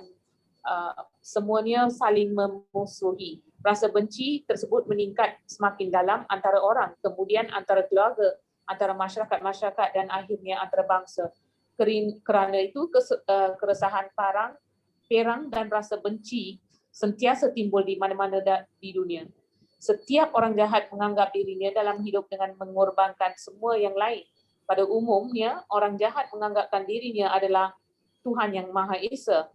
semuanya saling memusuhi. Rasa benci tersebut meningkat semakin dalam antara orang, kemudian antara keluarga, antara masyarakat dan akhirnya antara bangsa. Kerana itu keresahan perang dan rasa benci sentiasa timbul di mana-mana di dunia. Setiap orang jahat menganggap dirinya dalam hidup dengan mengorbankan semua yang lain. Pada umumnya, orang jahat menganggapkan dirinya adalah Tuhan yang Maha Esa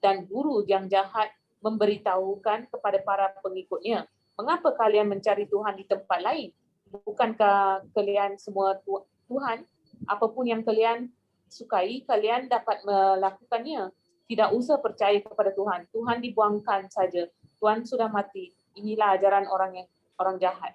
dan guru yang jahat memberitahukan kepada para pengikutnya, mengapa kalian mencari Tuhan di tempat lain? Bukankah kalian semua Tuhan? Apapun yang kalian sukai, kalian dapat melakukannya. Tidak usah percaya kepada Tuhan. Tuhan dibuangkan saja. Tuhan sudah mati. Inilah ajaran orang jahat.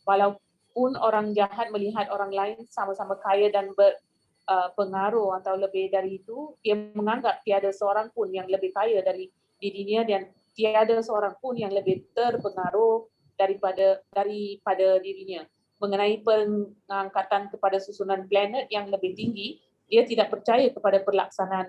Walaupun orang jahat melihat orang lain sama-sama kaya dan berpengaruh atau lebih dari itu, dia menganggap tiada seorang pun yang lebih kaya dari dirinya dan tiada seorang pun yang lebih terpengaruh daripada dirinya. Mengenai pengangkatan kepada susunan planet yang lebih tinggi, dia tidak percaya kepada pelaksanaan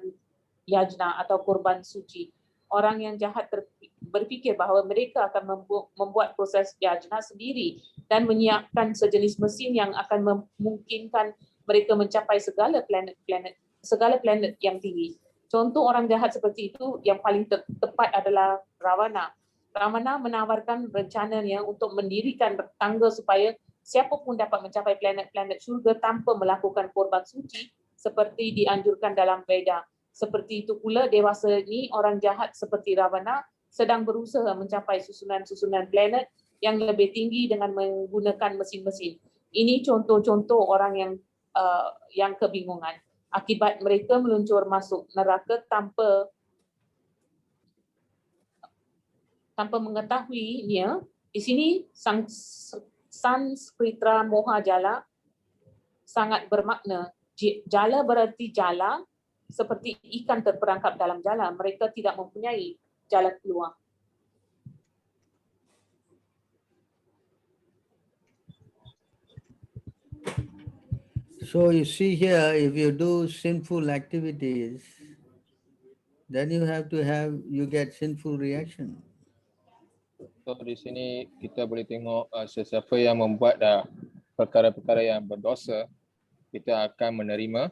yajna atau kurban suci. Orang yang jahat berfikir bahawa mereka akan membuat proses yajna sendiri dan menyiapkan sejenis mesin yang akan memungkinkan mereka mencapai segala planet yang tinggi. Contoh orang jahat seperti itu yang paling tepat adalah Ravana. Ravana menawarkan rencananya untuk mendirikan tangga supaya siapa pun dapat mencapai planet-planet syurga tanpa melakukan korban suci seperti dianjurkan dalam Veda. Seperti itu pula dewasa ini, orang jahat seperti Ravana sedang berusaha mencapai susunan-susunan planet yang lebih tinggi dengan menggunakan mesin-mesin. Ini contoh-contoh orang yang kebingungan. Akibat mereka meluncur masuk neraka tanpa mengetahuinya. Di sini Sanskritra Mohajala sangat bermakna. Jala berarti jala, seperti ikan terperangkap dalam jala. Mereka tidak mempunyai jalan keluar. So you see here, if you do sinful activities, then you get sinful reaction. So di sini kita boleh tengok sesiapa yang membuat perkara-perkara yang berdosa, kita akan menerima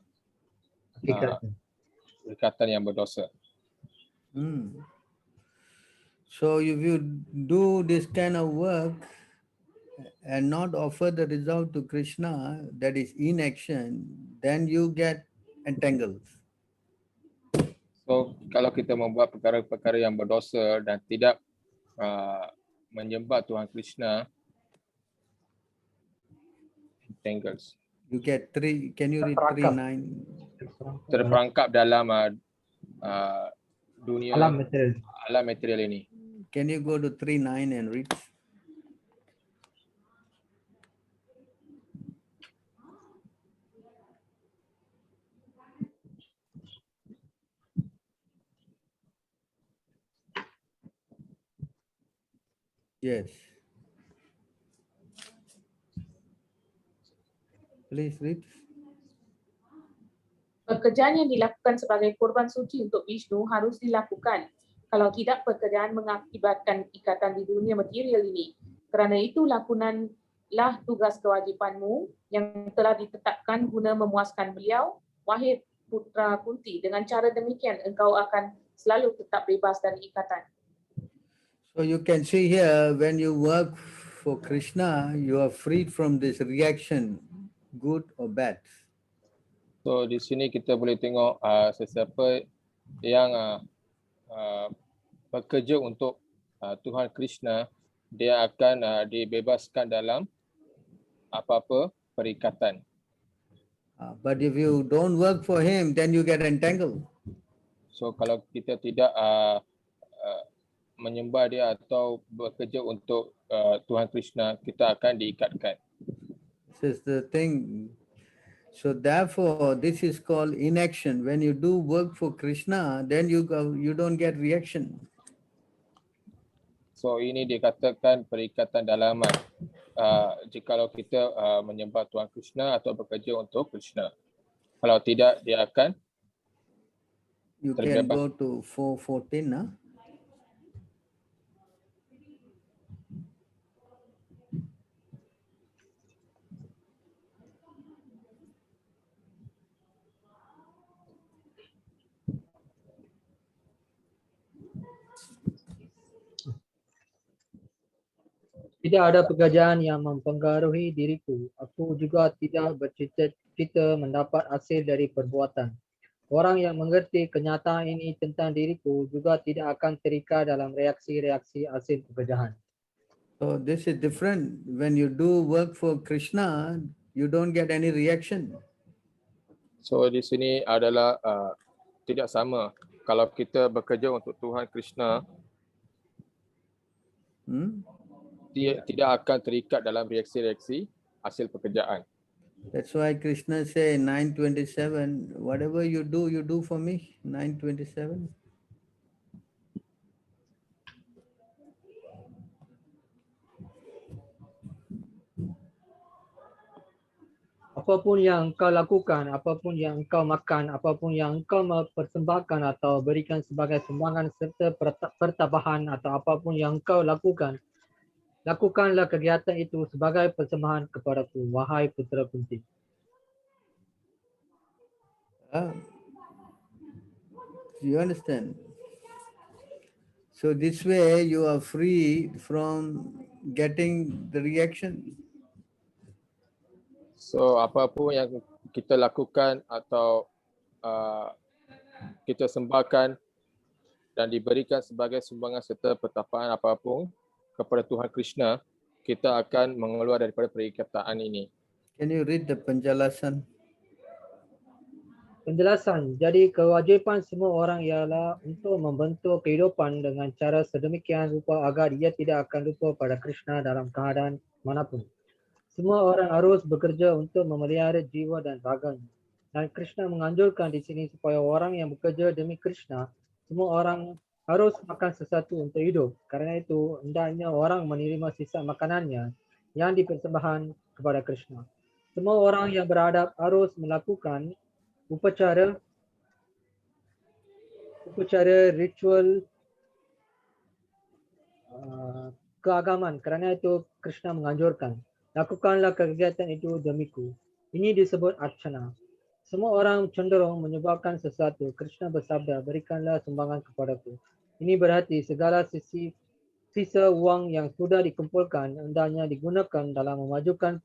perkataan yang berdosa. So if you do this kind of work and not offer the result to Krishna, that is inaction, then you get entangles. So kalau kita membuat perkara-perkara yang berdosa dan tidak menyembah Tuhan Krishna, entangles, You get 3, can you read Terperangkap. 3:9? terperangkap dalam dunia Alam material. alam material ini. Can you go to 3:9 and read? Yes. Please read. Pekerjaan yang dilakukan sebagai korban suci untuk Vishnu harus dilakukan. Kalau tidak, pekerjaan mengakibatkan ikatan di dunia material ini. Kerana itu, lakunanlah tugas kewajipanmu yang telah ditetapkan guna memuaskan beliau, wahai putra Kunti. Dengan cara demikian, engkau akan selalu tetap bebas dari ikatan. So you can see here, when you work for Krishna, you are freed from this reaction, good or bad. So di sini kita boleh tengok sesiapa yang bekerja untuk Tuhan Krishna, dia akan dibebaskan dalam apa-apa perikatan. But if you don't work for him, then you get entangled. So kalau kita tidak menyembah dia atau bekerja untuk Tuhan Krishna, kita akan diikatkan. This is the thing. So therefore, this is called inaction. When you do work for Krishna, then you don't get reaction. So ini dikatakan perikatan dalaman. Jikalau kita menyembah Tuhan Krishna atau bekerja untuk Krishna. Kalau tidak, dia akan You can go to 4:14, huh? Tidak ada pekerjaan yang mempengaruhi diriku. Aku juga tidak bercita-cita mendapat hasil dari perbuatan. Orang yang mengerti kenyataan ini tentang diriku juga tidak akan terikat dalam reaksi-reaksi hasil pekerjaan. So this is different. When you do work for Krishna, you don't get any reaction. So di sini adalah tidak sama. Kalau kita bekerja untuk Tuhan Krishna, dia tidak akan terikat dalam reaksi-reaksi hasil pekerjaan. That's why Krishna say 9:27, whatever you do for me. 9:27. Apapun yang engkau lakukan, apapun yang engkau makan, apapun yang engkau persembahkan atau berikan sebagai sumbangan serta pertambahan atau apapun yang engkau lakukan, lakukanlah kegiatan itu sebagai persembahan kepadaku, wahai putra Kunti. You understand? So this way you are free from getting the reaction. So apapun yang kita lakukan atau kita sembahkan dan diberikan sebagai sumbangan serta pertapaan apapun kepada Tuhan Krishna, kita akan mengeluar daripada perikataan ini. Can you read the penjelasan? Penjelasan, jadi kewajipan semua orang ialah untuk membentuk kehidupan dengan cara sedemikian rupa agar ia tidak akan lupa pada Krishna dalam keadaan manapun. Semua orang harus bekerja untuk memelihara jiwa dan raganya. Dan Krishna menganjurkan di sini supaya orang yang bekerja demi Krishna, semua orang harus makan sesuatu untuk hidup. Karena itu, hendaknya orang menerima sisa makanannya yang dipersembahkan kepada Krishna. Semua orang yang beradab harus melakukan upacara ritual keagamaan. Kerana itu Krishna menganjurkan, lakukanlah kegiatan itu demiku. Ini disebut archana. Semua orang cenderung menyebabkan sesuatu. Krishna bersabda, berikanlah sumbangan kepadaku. Ini berarti segala sisa wang yang sudah dikumpulkan hendaknya digunakan dalam memajukan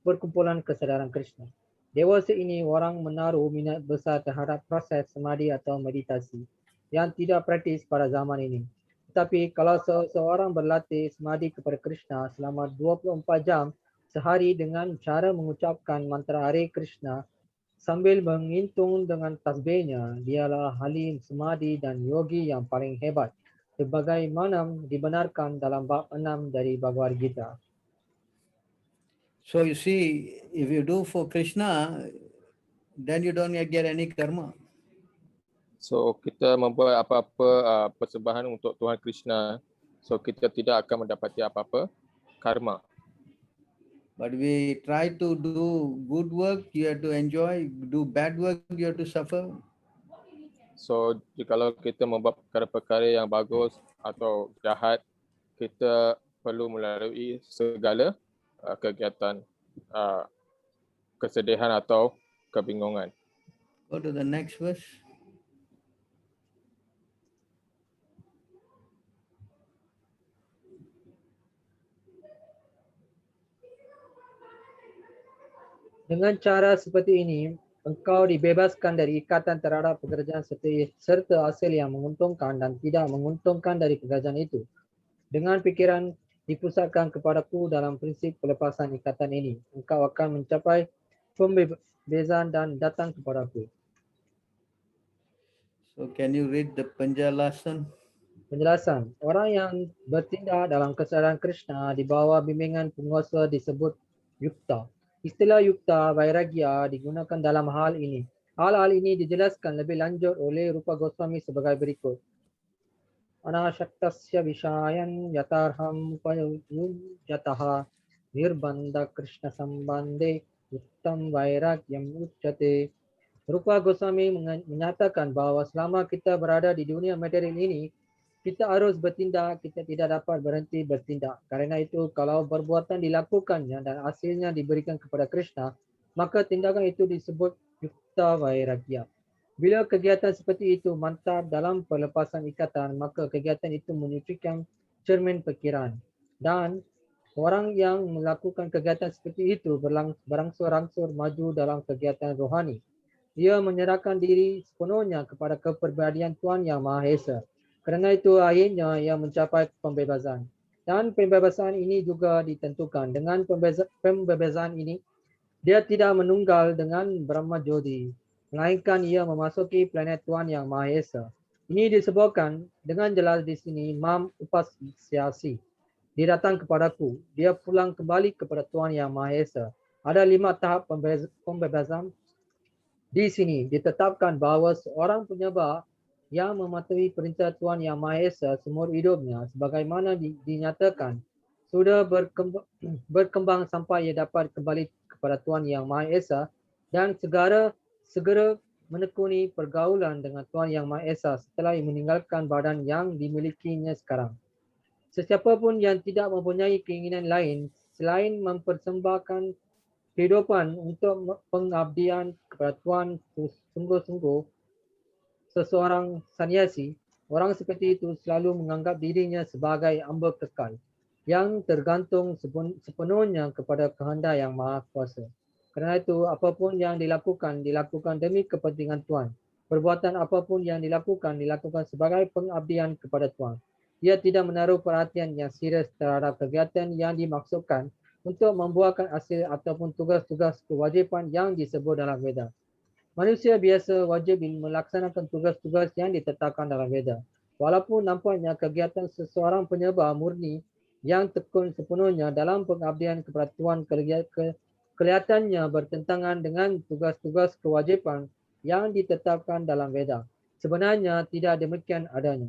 perkumpulan kesadaran Krishna. Dewasa ini orang menaruh minat besar terhadap proses samadhi atau meditasi yang tidak praktis pada zaman ini. Tetapi kalau seseorang berlatih samadhi kepada Krishna selama 24 jam sehari dengan cara mengucapkan mantra Hare Krishna sambil mengintung dengan tasbihnya, dialah halim, samadhi dan yogi yang paling hebat, sebagaimana dibenarkan dalam bab 6 dari Bhagavad Gita. So you see, if you do for Krishna, then you don't get any karma. So kita membuat apa-apa persembahan untuk Tuhan Krishna, so kita tidak akan mendapati apa-apa karma. But we try to do good work, you have to enjoy. Do bad work, you have to suffer. So jikalau kita membuat perkara-perkara yang bagus atau jahat, kita perlu melalui segala kegiatan kesedihan atau kebingungan. Go to the next verse. Dengan cara seperti ini, engkau dibebaskan dari ikatan terhadap pekerjaan serta hasil yang menguntungkan dan tidak menguntungkan dari pekerjaan itu. Dengan fikiran dipusatkan kepadaku dalam prinsip pelepasan ikatan ini, engkau akan mencapai pembebasan dan datang kepadaku. So can you read the penjelasan? Penjelasan, orang yang bertindak dalam kesadaran Krishna di bawah bimbingan penguasa disebut yukta. Istilah yukta vairagya digunakan dalam hal ini. Hal-hal ini dijelaskan lebih lanjut oleh Rupa Goswami sebagai berikut. Anashaktasya vishayan yatarham payujataha nirbandha Krishna sambandhe yuktam vairagyam uchate. Rupa Goswami menyatakan bahawa selama kita berada di dunia material ini, kita harus bertindak, kita tidak dapat berhenti bertindak. Karena itu, kalau perbuatan dilakukannya dan hasilnya diberikan kepada Krishna, maka tindakan itu disebut yukta vairagya. Bila kegiatan seperti itu mantap dalam pelepasan ikatan, maka kegiatan itu menunjukkan cermin fikiran. Dan orang yang melakukan kegiatan seperti itu berangsur-angsur maju dalam kegiatan rohani. Ia menyerahkan diri sepenuhnya kepada kepribadian Tuhan Yang Maha Esa. Kerana itu akhirnya ia mencapai pembebasan. Dan pembebasan ini juga ditentukan. Dengan pembebasan ini, dia tidak menunggal dengan Brahma Jodi, melainkan ia memasuki planet Tuhan Yang Maha Esa. Ini disebutkan dengan jelas di sini, Mam Upasyasi. Dia datang kepadaku, dia pulang kembali kepada Tuhan Yang Maha Esa. Ada 5 tahap pembebasan. Di sini ditetapkan bahawa seorang penyembah yang mematuhi perintah Tuhan Yang Maha Esa seumur hidupnya sebagaimana dinyatakan sudah berkembang sampai ia dapat kembali kepada Tuhan Yang Maha Esa dan segera menekuni pergaulan dengan Tuhan Yang Maha Esa setelah meninggalkan badan yang dimilikinya sekarang. Sesiapa pun yang tidak mempunyai keinginan lain selain mempersembahkan kehidupan untuk pengabdian kepada Tuhan sungguh-sungguh, seseorang sannyasi, orang seperti itu selalu menganggap dirinya sebagai hamba kekal yang tergantung sepenuhnya kepada kehendak Yang Maha Kuasa. Kerana itu, apapun yang dilakukan demi kepentingan Tuhan. Perbuatan apapun yang dilakukan sebagai pengabdian kepada Tuhan. Ia tidak menaruh perhatian yang serius terhadap kegiatan yang dimaksudkan untuk membuahkan hasil ataupun tugas-tugas kewajipan yang disebut dalam Veda. Manusia biasa wajib melaksanakan tugas-tugas yang ditetapkan dalam Veda. Walaupun nampaknya kegiatan seseorang penyembah murni yang tekun sepenuhnya dalam pengabdian kepada Tuhan kelihatannya bertentangan dengan tugas-tugas kewajipan yang ditetapkan dalam Veda. Sebenarnya tidak demikian adanya.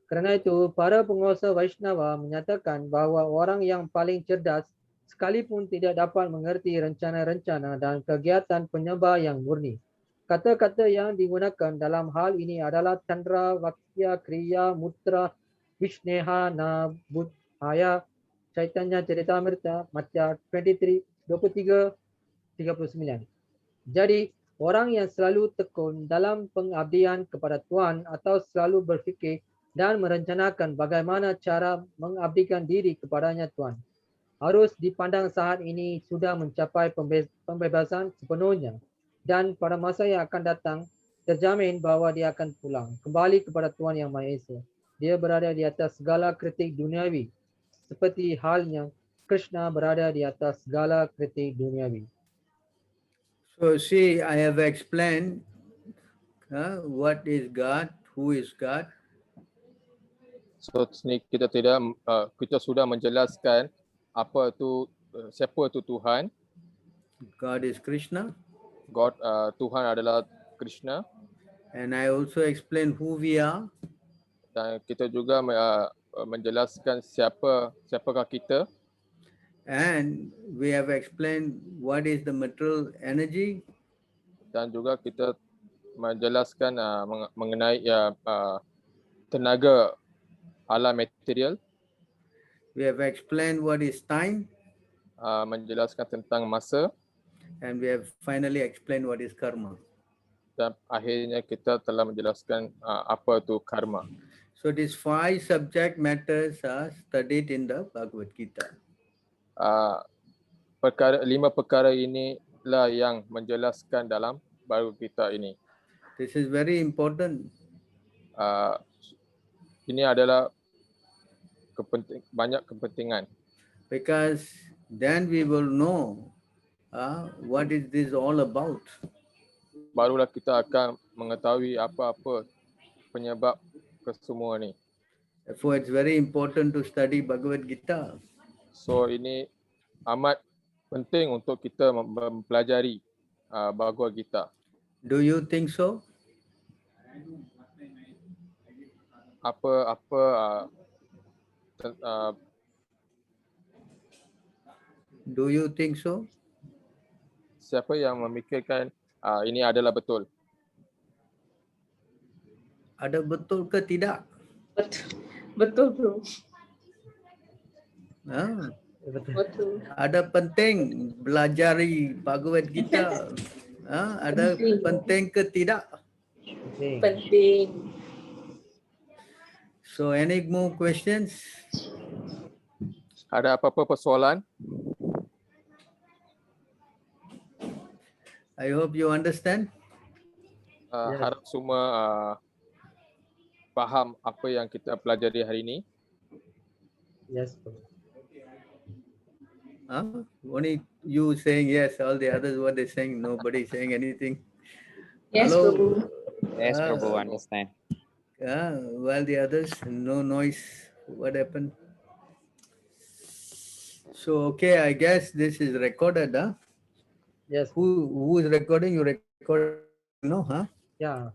Kerana itu, para penguasa Vaishnava menyatakan bahawa orang yang paling cerdas sekalipun tidak dapat mengerti rencana-rencana dan kegiatan penyembah yang murni. Kata-kata yang digunakan dalam hal ini adalah Chandra, Vakya, Kriya, Mutra, Vishneha, Nabudhaya, Chaitanya Charitamrita, Matya 23:39. Jadi, orang yang selalu tekun dalam pengabdian kepada Tuhan atau selalu berfikir dan merencanakan bagaimana cara mengabdikan diri kepadanya Tuhan. harus dipandang saat ini sudah mencapai pembebasan sepenuhnya dan pada masa yang akan datang terjamin bahawa dia akan pulang kembali kepada Tuhan Yang Maha Esa. Dia berada di atas segala kritik duniawi seperti halnya Krishna berada di atas segala kritik duniawi. So see, I have explained what is God, who is God. So sini kita sudah menjelaskan apa tu siapa tu Tuhan. God is Krishna. Tuhan adalah Krishna, And I also explained who we are. dan kita juga menjelaskan siapakah kita, And we have explained what is the material energy. dan juga kita menjelaskan mengenai tenaga alam material, We have explained what is time. menjelaskan tentang masa, And we have finally explained what is karma. dan akhirnya kita telah menjelaskan apa tu karma. So these 5 subject matters are studied in the Bhagavad Gita. 5 perkara inilah yang menjelaskan dalam Bhagavad Gita ini. This is very important Ini adalah banyak kepentingan, because then we will know what is this all about. barulah kita akan mengetahui apa-apa penyebab kesemua ni. Therefore, it's very important to study Bhagavad Gita. So ini amat penting untuk kita mempelajari Bhagavad Gita. Do you think so? Do you think so? Siapa yang memikirkan ini adalah betul? Ada betul ke tidak? Betul bro. Betul. Ada penting belajari Bhagavad Gita. Ada penting ke tidak? Penting. So any more questions? Ada apa-apa persoalan? I hope you understand. Yes. Harap semua faham apa yang kita pelajari hari ini. Yes. Only you saying yes, all the others what they saying, nobody saying anything. Yes, Hello? Prabhu. Yes, Prabhu, understand. While the others, no noise. What happened? So okay, I guess this is recorded, huh? Yes. Who is recording? You record, no, huh? Yeah.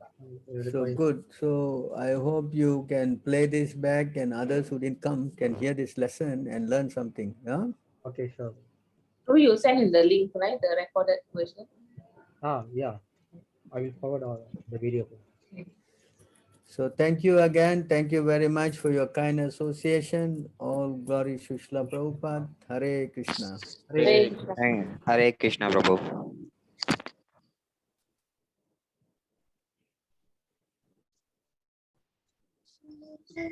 So good. So I hope you can play this back and others who didn't come can hear this lesson and learn something. Yeah? Okay, sure. So you send in the link, right? The recorded version. Yeah. I will forward the video. So thank you again. Thank you very much for your kind association. All glory to Srila Prabhupada. Hare Krishna. Hare Krishna, Prabhu. Hare